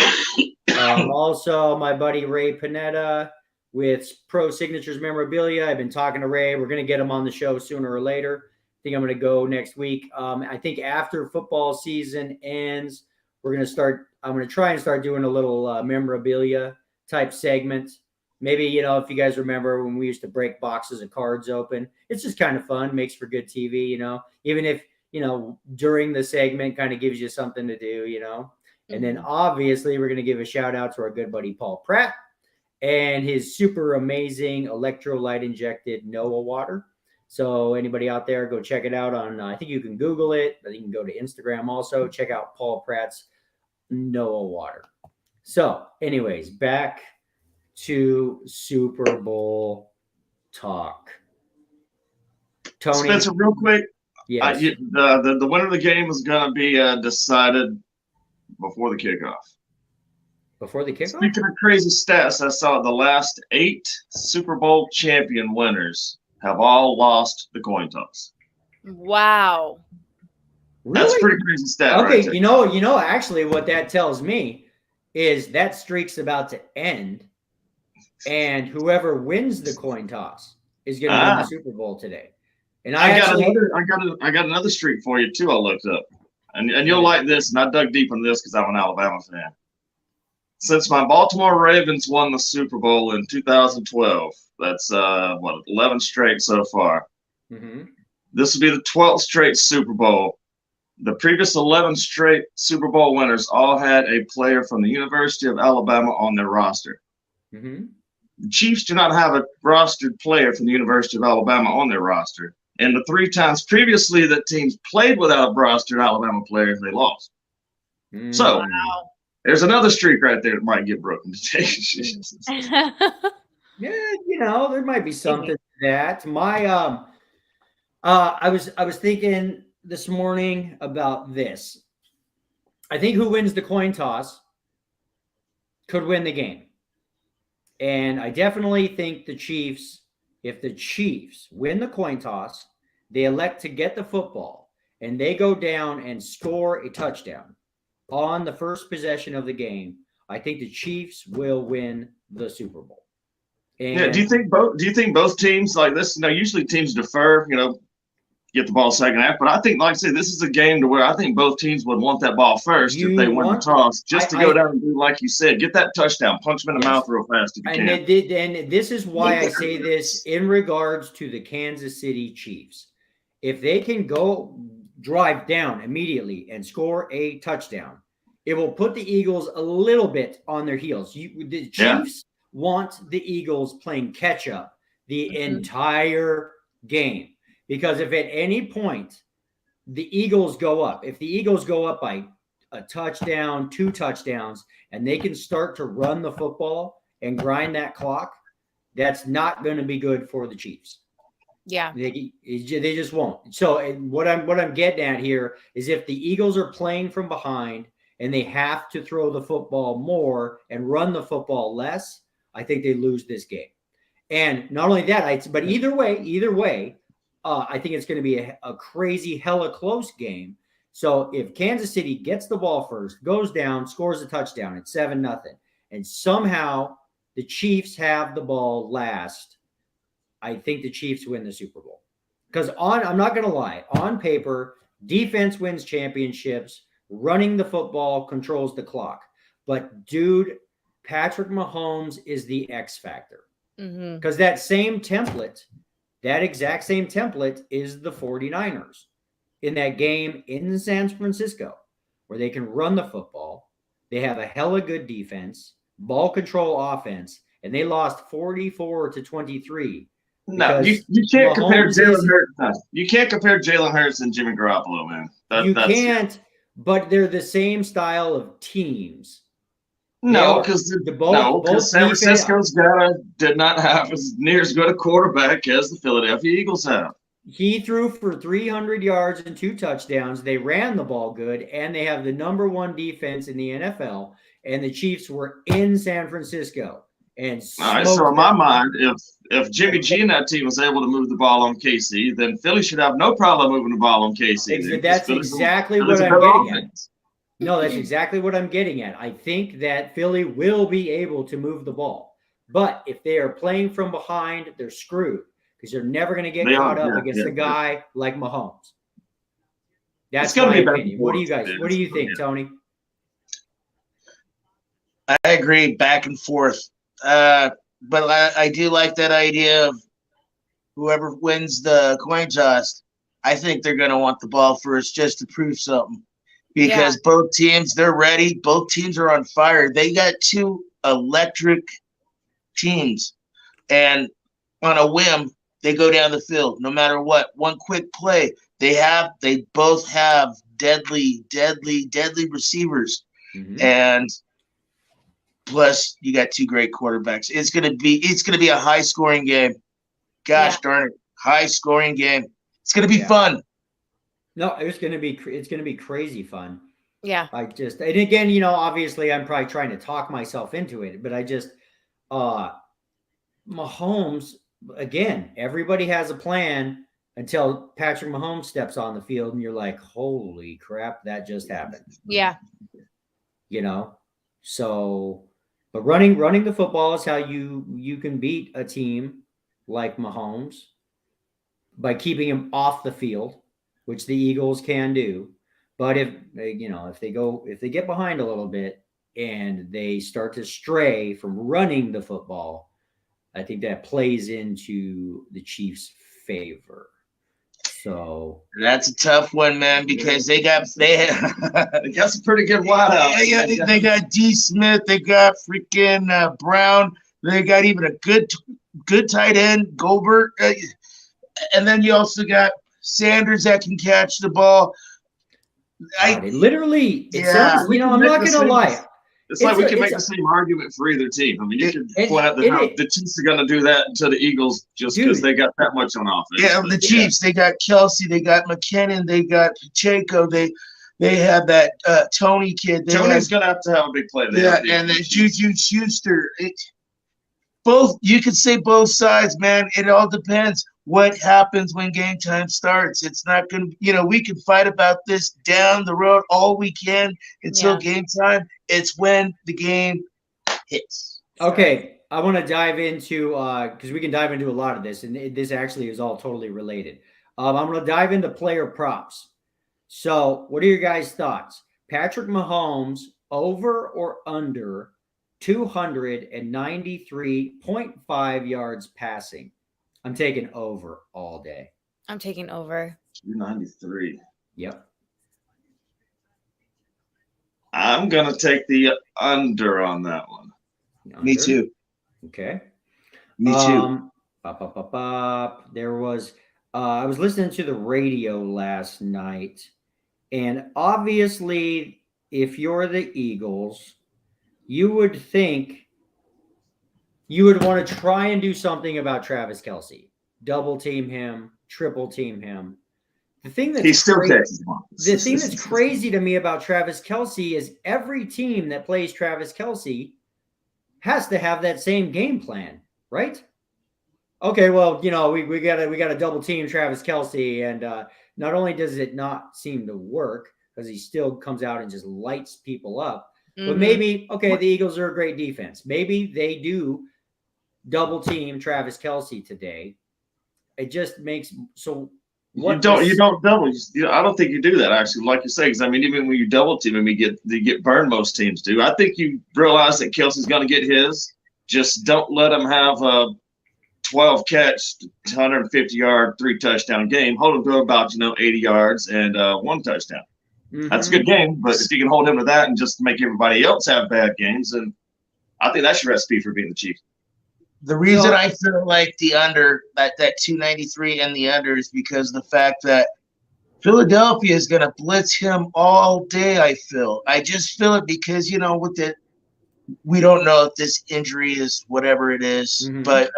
A: Also, my buddy Ray Panetta with Pro Signatures Memorabilia. I've been talking to Ray. We're going to get him on the show sooner or later. I think I'm going to go next week. I think after football season ends, I'm going to try and start doing a little memorabilia type segment. Maybe, if you guys remember when we used to break boxes of cards open, it's just kind of fun, makes for good TV, even if, during the segment kind of gives you something to do, And then obviously we're going to give a shout out to our good buddy Paul Pratt and his super amazing electrolyte injected NOAA water. So anybody out there, go check it out on, I think you can Google it, but you can go to Instagram also. Check out Paul Pratt's NOAA water. So anyways, back to Super Bowl talk. Tony.
D: Spencer, real quick.
A: Yes.
D: The winner of the game is going to be decided before the kickoff.
A: Before the kickoff?
D: Speaking of crazy stats, I saw the last 8 Super Bowl champion winners have all lost the coin toss.
B: Wow.
A: Really?
D: That's a pretty crazy stat.
A: Okay,
D: right there.
A: Actually what that tells me is that streak's about to end, and whoever wins the coin toss is going to win the Super Bowl today. And I got another streak for you too. I looked up, and you'll like this. And I dug deep in this because I'm an Alabama fan. Since my Baltimore Ravens won the Super Bowl in 2012, that's 11 straight so far. Mm-hmm.
D: This will be the 12th straight Super Bowl. The previous 11 straight Super Bowl winners all had a player from the University of Alabama on their roster.
A: Mm-hmm.
D: The Chiefs do not have a rostered player from the University of Alabama on their roster. And the 3 times previously that teams played without a rostered Alabama player, they lost.
A: Mm-hmm.
D: So there's another streak right there that might get broken today.
A: Yeah, there might be something to that. My I was thinking this morning about this. I think who wins the coin toss could win the game. And I definitely think the Chiefs, if the Chiefs win the coin toss, they elect to get the football and they go down and score a touchdown on the first possession of the game, I think the Chiefs will win the Super Bowl. And
D: do you think both teams like this? Usually teams defer, get the ball second half. But I think, like I said, this is a game to where I think both teams would want that ball first if they win the toss, just to go down and do like you said, get that touchdown, punch them in the mouth real fast if you can.
A: And this is why I say this in regards to the Kansas City Chiefs. If they can go drive down immediately and score a touchdown, it will put the Eagles a little bit on their heels. The Chiefs want the Eagles playing catch up the entire game. Because if at any point the Eagles go up, if the Eagles go up by a touchdown, 2 touchdowns, and they can start to run the football and grind that clock, that's not going to be good for the Chiefs.
B: Yeah.
A: They just won't. So what I'm getting at here is if the Eagles are playing from behind and they have to throw the football more and run the football less, I think they lose this game. And not only that, but either way, I think it's going to be a crazy, hella close game. So if Kansas City gets the ball first, goes down, scores a touchdown at 7-0, and somehow the Chiefs have the ball last, I think the Chiefs win the Super Bowl. Because I'm not going to lie, on paper, defense wins championships, running the football controls the clock. But dude, Patrick Mahomes is the X factor. Because that exact same template is the 49ers in that game in San Francisco, where they can run the football. They have a hella good defense, ball control offense, and they lost 44-23.
D: No, you can't compare Jalen Hurts. You can't compare Jalen Hurts and Jimmy Garoppolo, man.
A: You can't, but they're the same style of teams.
D: No, because San Francisco's did not have as near as good a quarterback as the Philadelphia Eagles have.
A: He threw for 300 yards and 2 touchdowns. They ran the ball good, and they have the #1 defense in the NFL. And the Chiefs were in San Francisco. And
D: all right, so in my mind, if Jimmy G and that team was able to move the ball on KC, then Philly should have no problem moving the ball on KC.
A: That's exactly what I'm getting at. No, that's exactly what I'm getting at. I think that Philly will be able to move the ball. But if they are playing from behind, they're screwed because they're never going to get caught up against a guy like Mahomes. That's my opinion. What do you think, Tony?
C: I agree, back and forth. But I do like that idea of whoever wins the coin toss, I think they're going to want the ball first just to prove something. Because both teams, they're ready. Both teams are on fire. They got 2 electric teams. And on a whim, they go down the field no matter what. One quick play. They both have deadly receivers. And plus you got 2 great quarterbacks. It's gonna be a high scoring game. Gosh darn it. High scoring game. It's gonna be fun.
A: No, it's going to be crazy fun.
B: Yeah.
A: And again, obviously I'm probably trying to talk myself into it, but Mahomes, again, everybody has a plan until Patrick Mahomes steps on the field and you're like, holy crap, that just happened.
B: Yeah.
A: So, but running the football is how you can beat a team like Mahomes by keeping him off the field, which the Eagles can do. But if they get behind a little bit and they start to stray from running the football, I think that plays into the Chiefs' favor. So
C: that's a tough one, man, because they got some
D: pretty good wideouts.
C: They got D. Smith, they got freaking Brown, they got even a good tight end, Goldberg, and then you also got Sanders that can catch the ball.
A: Sounds, I'm not going to lie.
D: It's like we can make the same argument for either team. I mean, you can point out the Chiefs are going to do that to the Eagles just because they got that much on offense.
C: Yeah, the Chiefs, they got Kelsey, they got McKinnon, they got Pacheco, they have that Tony kid.
D: Tony's going to have a big play there.
C: Yeah, and then Juju Schuster. You could say both sides, man. It all depends what happens when game time starts. It's not going to, we can fight about this down the road all we can until game time. It's when the game hits.
A: Okay, I want to dive into, because we can dive into a lot of this, and this actually is all totally related. I'm going to dive into player props. So, what are your guys' thoughts? Patrick Mahomes over or under 293.5 yards passing? I'm taking over all day.
B: I'm taking over.
D: 293.
A: Yep.
D: I'm going to take the under on that one.
C: Me
A: Under.
C: too.
A: Okay.
C: Me too.
A: There was I was listening to the radio last night, and obviously, if you're the Eagles, you would think you would want to try and do something about Travis Kelce. Double team him, triple team him. The thing that's
D: He still
A: crazy,
D: catches one.
A: the thing that's crazy to me about Travis Kelce is every team that plays Travis Kelce has to have that same game plan, right? Okay, well, we gotta double team Travis Kelce, and not only does it not seem to work because he still comes out and just lights people up, but maybe the Eagles are a great defense. Maybe they do double team Travis Kelce today. It just makes so.
D: You don't double. I don't think you do that actually, like you say, because I mean, even when you double team him, you get burned. Most teams do. I think you realize that Kelce's going to get his. Just don't let him have a 12 catch, 150 yard, 3 touchdown game. Hold him to about 80 yards and 1 touchdown. Mm-hmm. That's a good game. But if you can hold him to that and just make everybody else have bad games, then I think that's your recipe for being the Chiefs.
C: The reason I feel like the under, that 293 and the under is because of the fact that Philadelphia is going to blitz him all day, I just feel it because, we don't know if this injury is whatever it is, but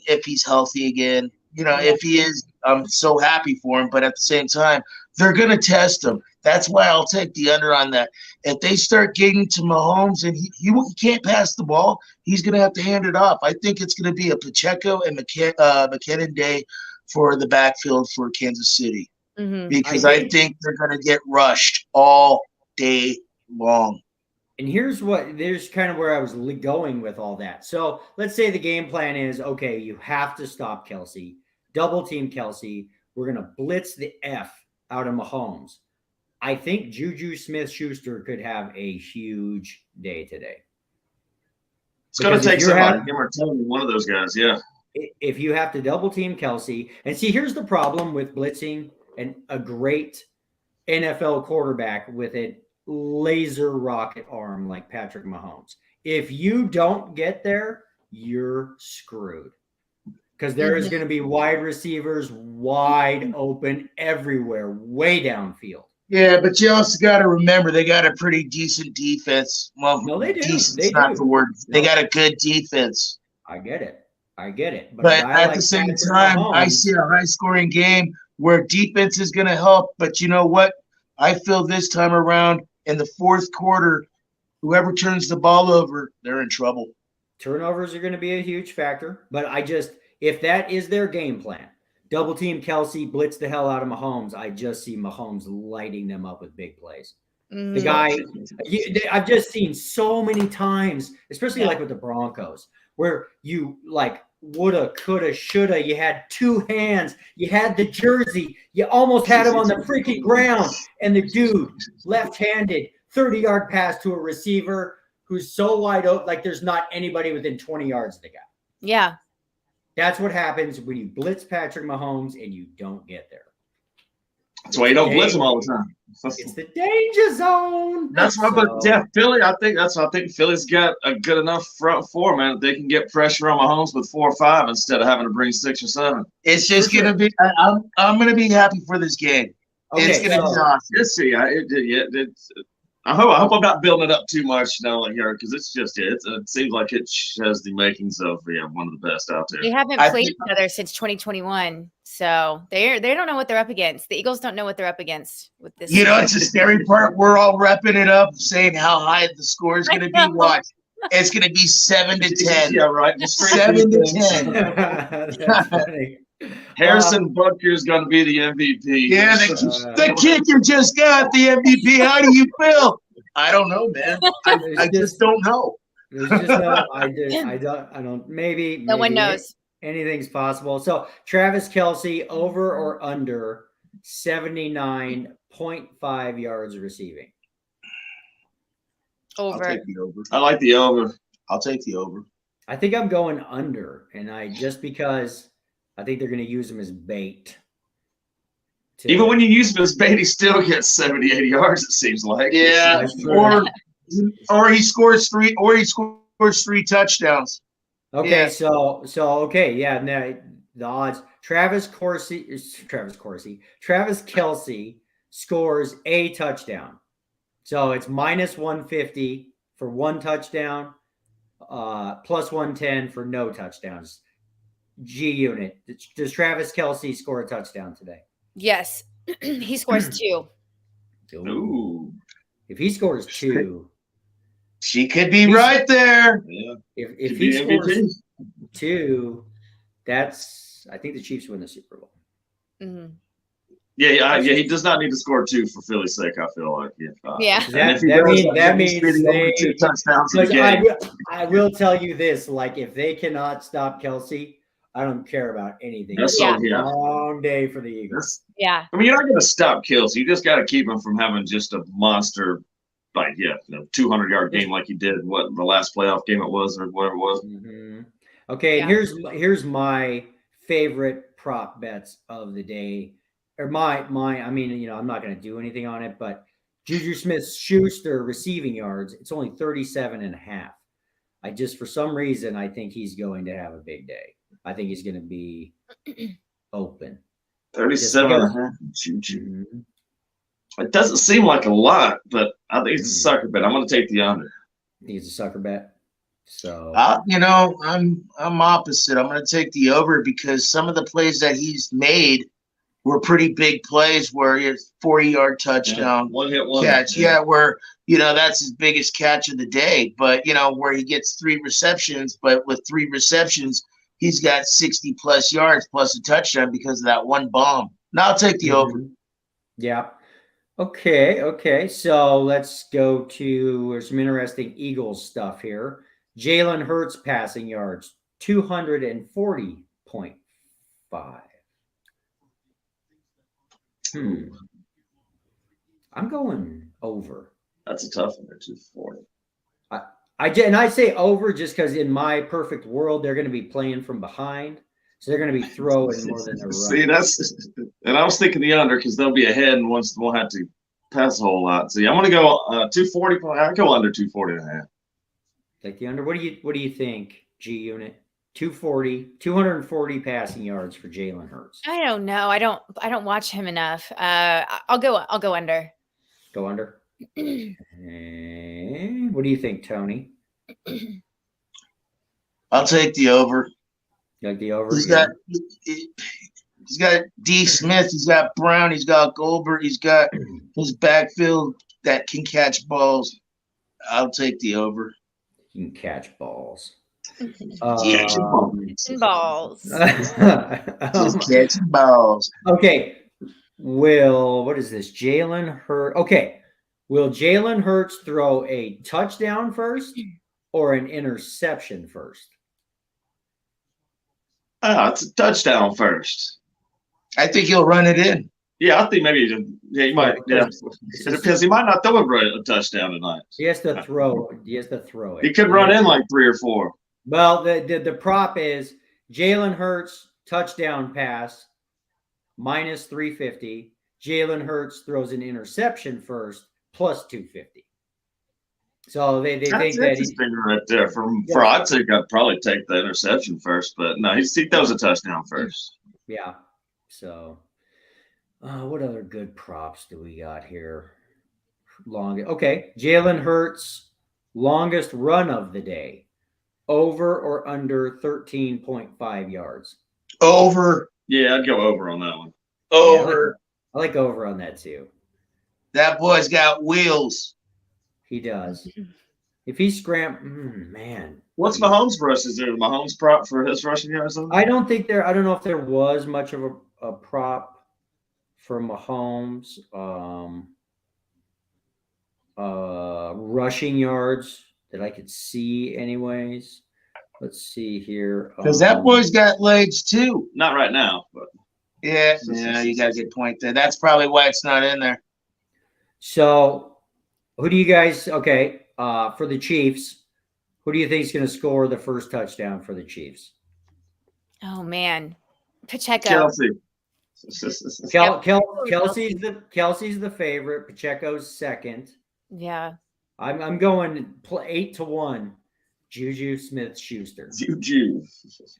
C: if he's healthy again, if he is, I'm so happy for him. But at the same time, they're going to test him. That's why I'll take the under on that. If they start getting to Mahomes and he can't pass the ball, he's going to have to hand it off. I think it's going to be a Pacheco and McKinnon day for the backfield for Kansas City because I think they're going to get rushed all day long.
A: And there's kind of where I was going with all that. So let's say the game plan is, okay, you have to stop Kelce, double team Kelce. We're going to blitz the F out of Mahomes. I think Juju Smith-Schuster could have a huge day today.
D: It's going to take somebody, him or Tony, one of those guys, yeah.
A: If you have to double team Kelce, and see, here's the problem with blitzing a great NFL quarterback with a laser rocket arm like Patrick Mahomes. If you don't get there, you're screwed. Because there is going to be wide receivers wide open everywhere, way downfield.
C: Yeah, but you also got to remember they got a pretty decent defense. Well,
A: no, they do.
C: Decent's not the word. They got a good defense.
A: I get it.
C: But at the same time, I see a high-scoring game where defense is going to help. But you know what? I feel this time around in the fourth quarter, whoever turns the ball over, they're in trouble.
A: Turnovers are going to be a huge factor. But if that is their game plan, double team Kelce, blitz the hell out of Mahomes, I just see Mahomes lighting them up with big plays. The guy, I've just seen so many times, especially like with the Broncos, where you woulda, coulda, shoulda. You had 2 hands. You had the jersey. You almost had him on the freaking ground. And the dude, left-handed, 30-yard pass to a receiver who's so wide open, like there's not anybody within 20 yards of the guy.
B: Yeah.
A: That's what happens when you blitz Patrick Mahomes and you don't get there.
D: That's why you don't blitz him all the time.
A: It's the danger zone.
D: That's why, but yeah, Philly. I think Philly's got a good enough front four, man. They can get pressure on Mahomes with 4 or 5 instead of having to bring 6 or 7.
C: It's just gonna be. I'm gonna be happy for this game.
A: Okay,
C: it's gonna be awesome.
D: Let's see. I hope I'm not building it up too much now, here, because it seems like it has the makings of one of the best out there.
B: They haven't played each other since 2021, so they don't know what they're up against. The Eagles don't know what they're up against with this.
C: It's a scary part. We're all repping it up, saying how high the score is going to be. Watch, it's going to be 7-10.
D: Yeah, right.
C: 7-10.
A: That's funny.
D: Harrison Butker is going to be the MVP.
C: Yeah, the kicker just got the MVP. How do you feel? I don't know, man. I just don't know.
A: There's just no. I don't. Maybe
B: no one knows.
A: Anything's possible. So Travis Kelsey over or under 79.5 yards receiving.
C: I'll
B: Over.
C: take the over.
D: I like the over.
C: I'll take the over.
A: I think I'm going under, and just because I think they're going to use him as bait.
D: Even when you use him as bait, he still gets 70, 80 yards, it seems like.
C: Yeah,
A: That's true.
C: or he scores three touchdowns.
A: Okay,
C: Yeah.
A: so okay, yeah. Now the odds: Travis Kelsey scores a touchdown, so it's minus 150 for one touchdown, plus 110 for no touchdowns. G Unit. Does Travis Kelsey score a touchdown today?
B: Yes. He scores 2.
D: Ooh.
A: If he scores 2,
C: She could be right there.
D: Yeah.
A: if
D: Could
A: he
D: be MVP.
A: scores 2, that's I think the Chiefs win the Super Bowl.
B: Mhm.
D: Yeah, he does not need to score 2 for Philly's sake, I feel like.
B: Yeah.
D: And if he
A: That
D: does,
A: means-
D: I
A: that
D: think he's
A: means
D: beating over
A: they-
D: 2 touchdowns in the
A: Because
D: game.
A: I will tell you this: like, if they cannot stop Kelsey, I don't care about anything.
D: That's
A: It's
B: Yeah.
A: a long day for the Eagles.
B: Yeah.
D: I mean, you're not going to stop Kelsey. You just got to keep him from having just a monster, 200-yard game like he did. What the last playoff game it was, or whatever it was.
A: Mhm. Okay,
B: Yeah.
A: and here's my favorite prop bets of the day, or my. I mean, I'm not going to do anything on it, but Juju Smith-Schuster receiving yards, it's only 37.5. I just, for some reason, I think he's going to have a big day. I think he's going to be open.
D: 37 and a half. Juju.
A: Mhm.
D: It doesn't seem like a lot, but I think it's a sucker bet. I'm going to take the under.
A: I think it's a sucker bet. So
C: I'm opposite. I'm going to take the over because some of the plays that he's made were pretty big plays where it's 40-yard touchdown
D: One hit, one
C: catch. Yeah, where that's his biggest catch of the day. But where he gets 3 receptions, but with 3 receptions, he's got 60+ yards plus a touchdown because of that one bomb. Now I'll take the over.
A: Mhm. Yeah. Okay. So let's go to some interesting Eagles stuff here. Jalen Hurts passing yards, 240.5. I'm going over.
D: That's a tough one. They're 240.
A: I say over just because in my perfect world they're going to be playing from behind, so they're going to be throwing more than they're
D: See,
A: running.
D: and I was thinking the under because they'll be ahead and won't have to pass a whole lot. See, I'm going to go 240. I'll go under 240 and a half.
A: Like the under. What do you think, G Unit? 240 passing yards for Jalen Hurts.
B: I don't know. I don't watch him enough. I'll go under.
A: Go under. What do you think, Tony?
C: I'll take the over.
A: You like the over?
C: He's got D. Smith. He's got Brown. He's got Goldberg. He's got his backfield that can catch balls. I'll take the over.
A: You can catch balls.
B: Catching balls.
C: Just catching balls.
A: Okay. What is this? Jalen Hurts. Okay. Will Jalen Hurts throw a touchdown first or an interception first?
D: It's a touchdown first.
C: I think he'll run it in.
D: Yeah, I think maybe he might. Yeah, because he might not throw a touchdown tonight.
A: He has to throw. He has to throw it.
D: He could run in like 3 or 4.
A: Well, the prop is Jalen Hurts touchdown pass minus 350. Jalen Hurts throws an interception first plus 250. So they
D: That's
A: think that
D: interesting right there. I'd say I'd probably take the interception first, but no, he throws a touchdown first.
A: yeah. So what other good props do we got here? Okay, Jalen Hurts longest run of the day. Over or under 13.5 yards?
C: Over.
D: Yeah, I'd go over on that one.
C: Over.
A: I like over on that too.
C: That boy's got wheels.
A: He does. If he man.
D: What's Mahomes' rush? Is there a Mahomes prop for his rushing yards?
A: I don't know if there was much of a prop for Mahomes. Rushing yards that I could see anyways. Let's see here.
C: Because that boy's got legs too.
D: Not right now, but
C: Yeah, you got a good point there. That's probably why it's not in there.
A: So, who do you guys? Okay, for the Chiefs, who do you think is going to score the first touchdown for the Chiefs?
B: Oh man, Pacheco.
D: Kelsey.
A: Kelsey's the favorite. Pacheco's second.
B: Yeah.
A: I'm going 8-1. Juju Smith-Schuster.
D: Juju.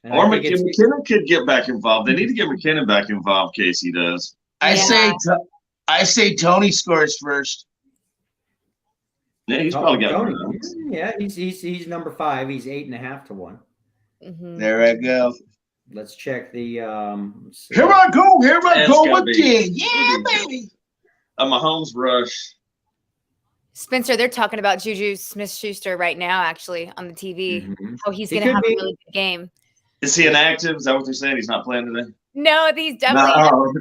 A: And
D: Or
A: I think
D: McKinnon could get back involved. They need to get McKinnon back involved. Casey does.
C: I say Tony scores first.
D: Yeah, he's probably got
A: Tony.
D: one.
A: Yeah, he's number 5. He's 8.5-1.
B: Mhm.
C: There I go.
A: Let's check the. Let's see.
C: Here I go
D: gotta be.
C: again. Yeah, baby.
D: A Mahomes rush.
B: Spencer, they're talking about Juju Smith-Schuster right now, actually, on the TV.
A: Mhm.
B: How he's
A: He
B: going to
A: could
B: have
A: be.
B: a really good game.
D: Is he inactive? Is that what they're saying? He's not playing today?
B: No, he's definitely.
D: No.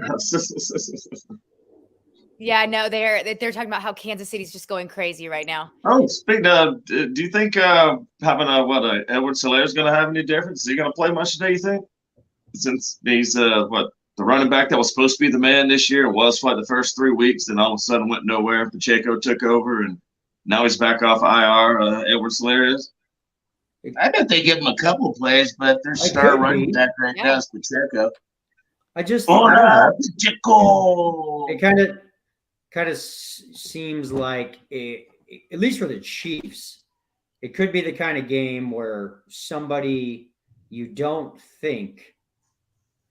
B: Yeah, no, they're talking about how Kansas City's just going crazy right now.
D: Oh, speaking of, do you think having Edward Solaire is going to have any difference? Is he going to play much today, you think? Since he's the running back that was supposed to be the man this year, was for the first 3 weeks, then all of a sudden went nowhere. Pacheco took over, and now he's back off IR. Edward Solaire is.
C: I bet they give him a couple plays, but their star running back right now is Pacheco.
A: I just.
C: Pacheco.
A: It kind of seems like at least for the Chiefs, it could be the kind of game where somebody you don't think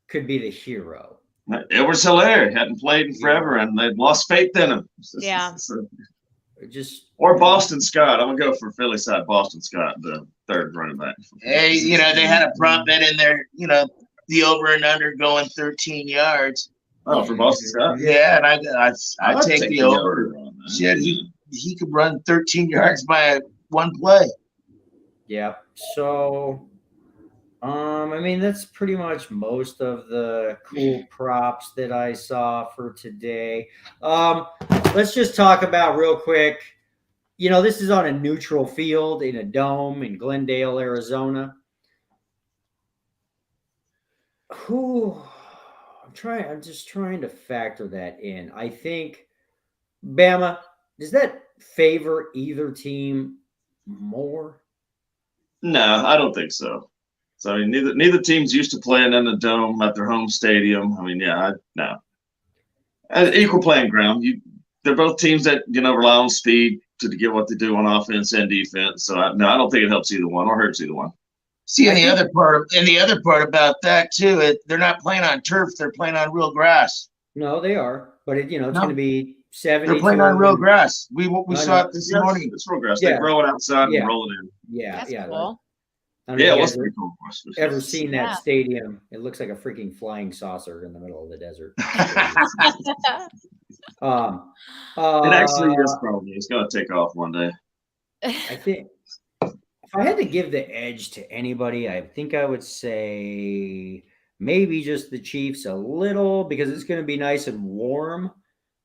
A: could be the hero.
D: Edward Solaire hadn't played in forever, and they've lost faith in him.
B: Yeah.
D: Or Boston Scott. I'm gonna go for Philly side. Boston Scott, the third running back.
C: Hey, they had a prop bet in there. The over and under going 13 yards.
D: Oh, for Boston Scott.
C: Yeah, and I take the over.
D: on that.
C: Shit, he could run 13 yards by one play.
A: Yeah. So, I mean, that's pretty much most of the cool props that I saw for today. Let's just talk about real quick. This is on a neutral field in a dome in Glendale, Arizona. I'm just trying to factor that in. I think Bama, does that favor either team more?
D: No, I don't think so. So I mean, neither team's used to playing in the dome at their home stadium. I mean, no. Equal playing ground. They're both teams that rely on speed to get what they do on offense and defense. So I don't think it helps either one or hurts either one.
C: See, and the other part about that too, they're not playing on turf; they're playing on real grass.
A: No, they are, but it's going to be 70.
C: They're playing on real grass. We saw it this morning.
D: It's real grass.
A: Yeah.
D: They grow it outside and roll it in.
A: Yeah,
B: That's
A: yeah.
B: cool.
A: I don't know
D: Yeah,
A: if
D: it
A: you
D: was
A: guys
D: pretty cool.
A: ever seen that
B: Yeah.
A: stadium? It looks like a freaking flying saucer in the middle of the desert.
D: It actually is probably. It's going to take off one day.
A: I think if I had to give the edge to anybody, I think I would say maybe just the Chiefs a little, because it's going to be nice and warm,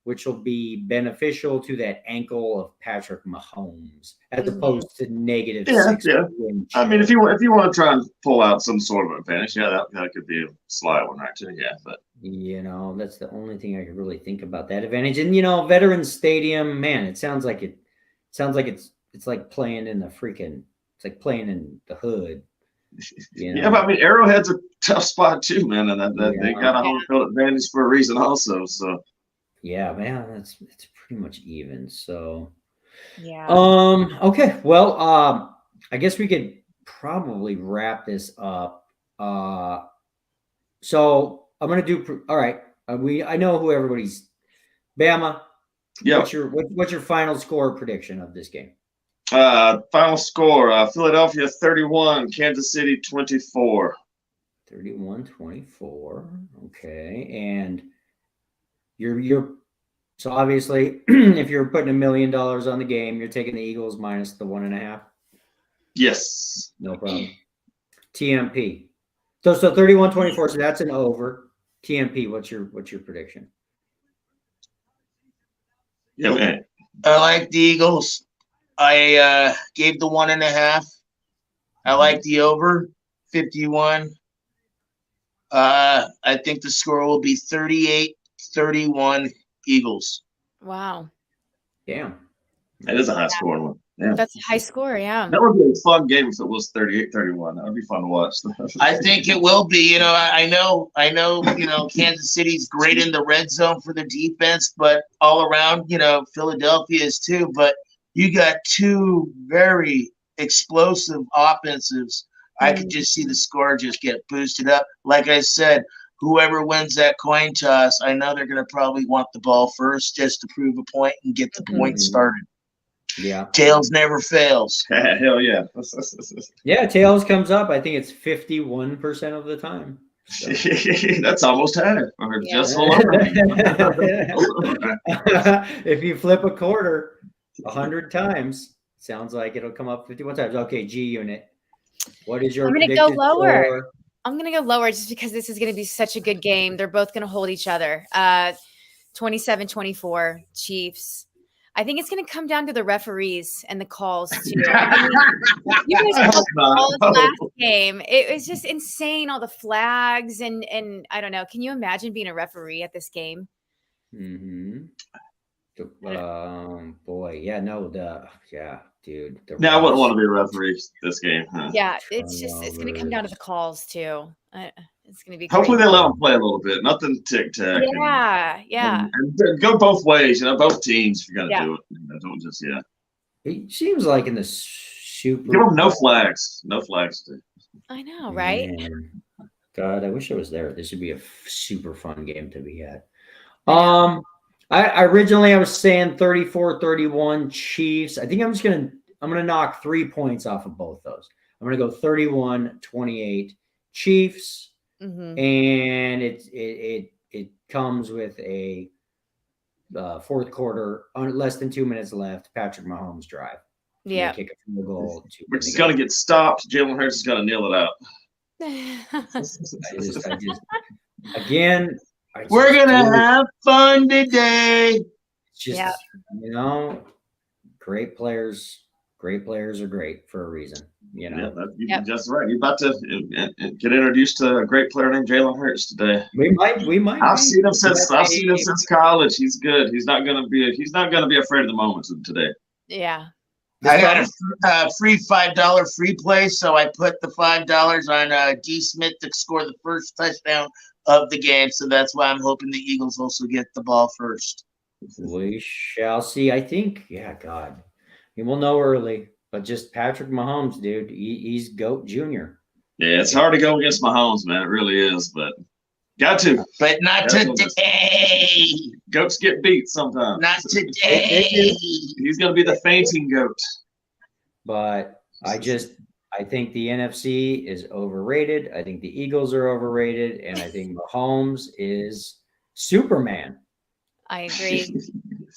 A: which will be beneficial to that ankle of Patrick Mahomes as opposed to negative -6 wind
D: I mean, if you want to try and pull out some sort of advantage, that could be a sly one, actually. Yeah, but
A: that's the only thing I could really think about that advantage. And Veterans Stadium, man, it sounds like it's like playing in the freaking. It's like playing in the hood.
D: Yeah, but I mean, Arrowhead's a tough spot too, man, and they got a home field advantage for a reason, also. So.
A: Yeah, man, it's pretty much even. So.
B: Yeah.
A: Okay. Well, I guess we could probably wrap this up. So I'm gonna do. All right. I know who everybody's. Bama.
D: Yeah.
A: What's your final score prediction of this game?
D: Final score: Philadelphia 31, Kansas City 24.
A: 31-24. Okay, and you're so obviously if you're putting $1 million on the game, you're taking the Eagles minus the 1.5.
D: Yes.
A: No problem. TMP. So 31-24. So that's an over. TMP. What's your prediction?
D: Yeah, man.
C: I like the Eagles. I gave the 1.5. I like the over 51. I think the score will be 38-31 Eagles.
B: Wow.
A: Damn.
D: That is a high scoring one. Yeah.
B: That's a high score. Yeah.
D: That would be a fun game if it was 38-31. That would be fun to watch.
C: I think it will be. You know, I know, you know, Kansas City's great in the red zone for the defense, but all around, you know, Philadelphia is too. But you got two very explosive offensives. I could just see the score just get boosted up. Like I said, whoever wins that coin toss, I know they're going to probably want the ball first just to prove a point and get the point started.
A: Yeah.
C: Tails never fails.
D: Hell yeah.
A: Yeah, tails comes up. I think it's 51% of the time. So.
D: That's almost half. Or
B: Yeah.
D: just a little.
A: If you flip a quarter 100 times, sounds like it'll come up 51 times. Okay, G Unit. What is your
B: I'm gonna go
A: predicted
B: lower.
A: score?
B: I'm going to go lower just because this is going to be such a good game. They're both going to hold each other. 27-24 Chiefs. I think it's going to come down to the referees and the calls too. I mean, you guys called the calls last game. It was just insane, all the flags and I don't know. Can you imagine being a referee at this game?
A: Mm-hmm. Boy, yeah, no, dude.
D: Yeah, I wouldn't want to be a referee this game. Huh?
B: Yeah, it's going to come down to the calls too. It's going to be
D: Hopefully
B: great.
D: they let them play a little bit. Nothing tic-tac.
B: Yeah.
D: And go both ways. You know, both teams if you're going to
B: Yeah.
D: do it. You know, don't just,
A: It seems like in the super.
D: Give them no flags. No flags. Dude.
B: I know, right?
A: Man. God, I wish I was there. This would be a super fun game to be at. I originally I was saying 34-31 Chiefs. I think I'm gonna knock 3 points off of both those. I'm gonna go 31-28 Chiefs,
B: Mm-hmm.
A: and it comes with a fourth quarter, less than 2 minutes left. Patrick Mahomes drive.
B: Yeah.
A: Kick a field goal.
D: Which is going to get stopped. Jalen Hurts is going to nail it out.
A: I just again.
C: We're going to have fun today.
A: Just,
B: Yeah.
A: you know, great players are great for a reason, you know.
D: Yeah, you're just right. You're about to get introduced to a great player named Jalen Hurts today.
A: We might.
D: I've seen him since college. He's good. He's not gonna be afraid of the moments of today.
B: Yeah.
C: I got a free $5 free play, so I put the $5 on D. Smith to score the first touchdown of the game. So that's why I'm hoping the Eagles also get the ball first.
A: We shall see. I think, God, he will know early. But just Patrick Mahomes, dude, he's GOAT Junior.
D: Yeah, it's hard to go against Mahomes, man. It really is, but got to.
C: But not today.
D: Goats get beat sometimes.
C: Not today.
D: He's going to be the fainting goat.
A: But I think the NFC is overrated. I think the Eagles are overrated. And I think Mahomes is Superman.
B: I agree.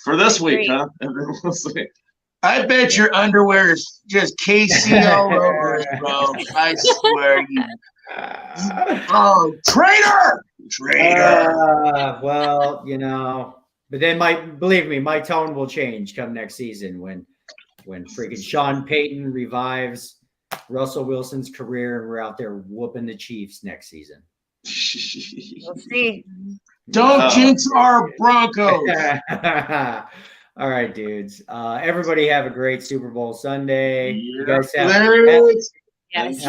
D: For this
B: I agree.
D: week, huh? And then we'll see.
C: I bet your underwear is just KC all over it, bro. I swear you. Oh, traitor!
A: Well, you know, but then believe me, my tone will change come next season when freaking Sean Payton revives Russell Wilson's career and we're out there whooping the Chiefs next season.
B: We'll see.
C: Don't jinx our Broncos.
A: All right, dudes. Everybody have a great Super Bowl Sunday. You guys have
C: Let's
B: Yes.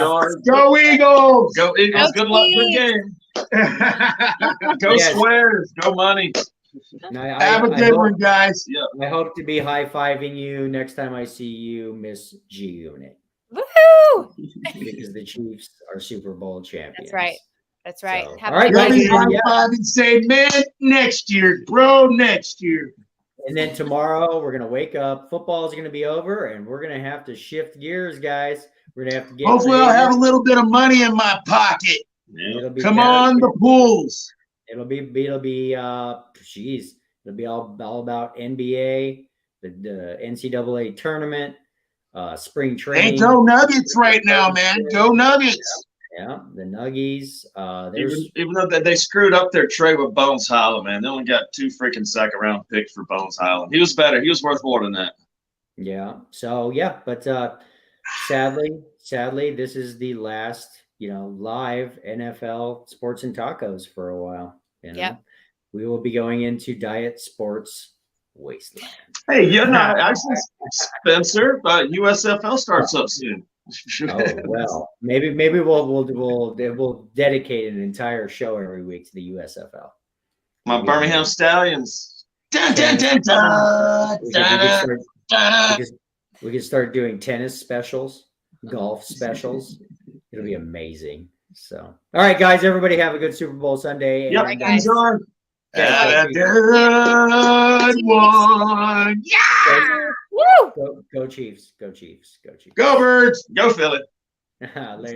C: go Eagles!
D: Go Eagles. Good luck. Good game. Go
A: Yes.
D: Squares. Go money.
C: Have a good one, guys.
A: I hope to be high-fiving you next time I see you, Miss G Unit,
B: Woohoo!
A: because the Chiefs are Super Bowl champions.
B: That's right.
A: So,
B: Have
A: all
B: a
A: right,
B: good
C: Let
A: guys.
C: me
B: night.
C: high five and say, man, next year, bro, next year.
A: And then tomorrow we're gonna wake up. Football's gonna be over, and we're gonna have to shift gears, guys. We're gonna have to get.
C: Hopefully, I'll have a little bit of money in my pocket.
D: Yeah.
A: It'll be
C: Come on, the pools.
A: It'll be It'll be all about NBA, the NCAA tournament, spring
C: Hey,
A: training.
C: go Nuggets right now, man. Go Nuggets.
A: Yeah, the Nuggies. There's
D: Even though they screwed up their trade with Bones Highland, man, they only got 2 freaking second-round picks for Bones Highland. He was better. He was worth more than that.
A: yeah. So yeah, but sadly, sadly, this is the last, live NFL sports and tacos for a while.
B: Yep.
A: We will be going into diet sports wasteland.
D: Hey, actually, Spencer, USFL starts up soon.
A: Oh well, maybe we'll dedicate an entire show every week to the USFL.
D: My Birmingham Stallions. Dun, dun, dun, dun, dun, dun.
A: We can start doing tennis specials, golf specials. It'll be amazing. So, all right, guys, everybody have a good Super Bowl Sunday.
D: Yep,
A: And,
B: guys.
D: enjoy.
A: Yeah,
D: Have a good one. Yeah.
B: Woo!
A: go Chiefs. Go Chiefs. Go Chiefs.
D: Go Birds. Go Philly.
A: Later.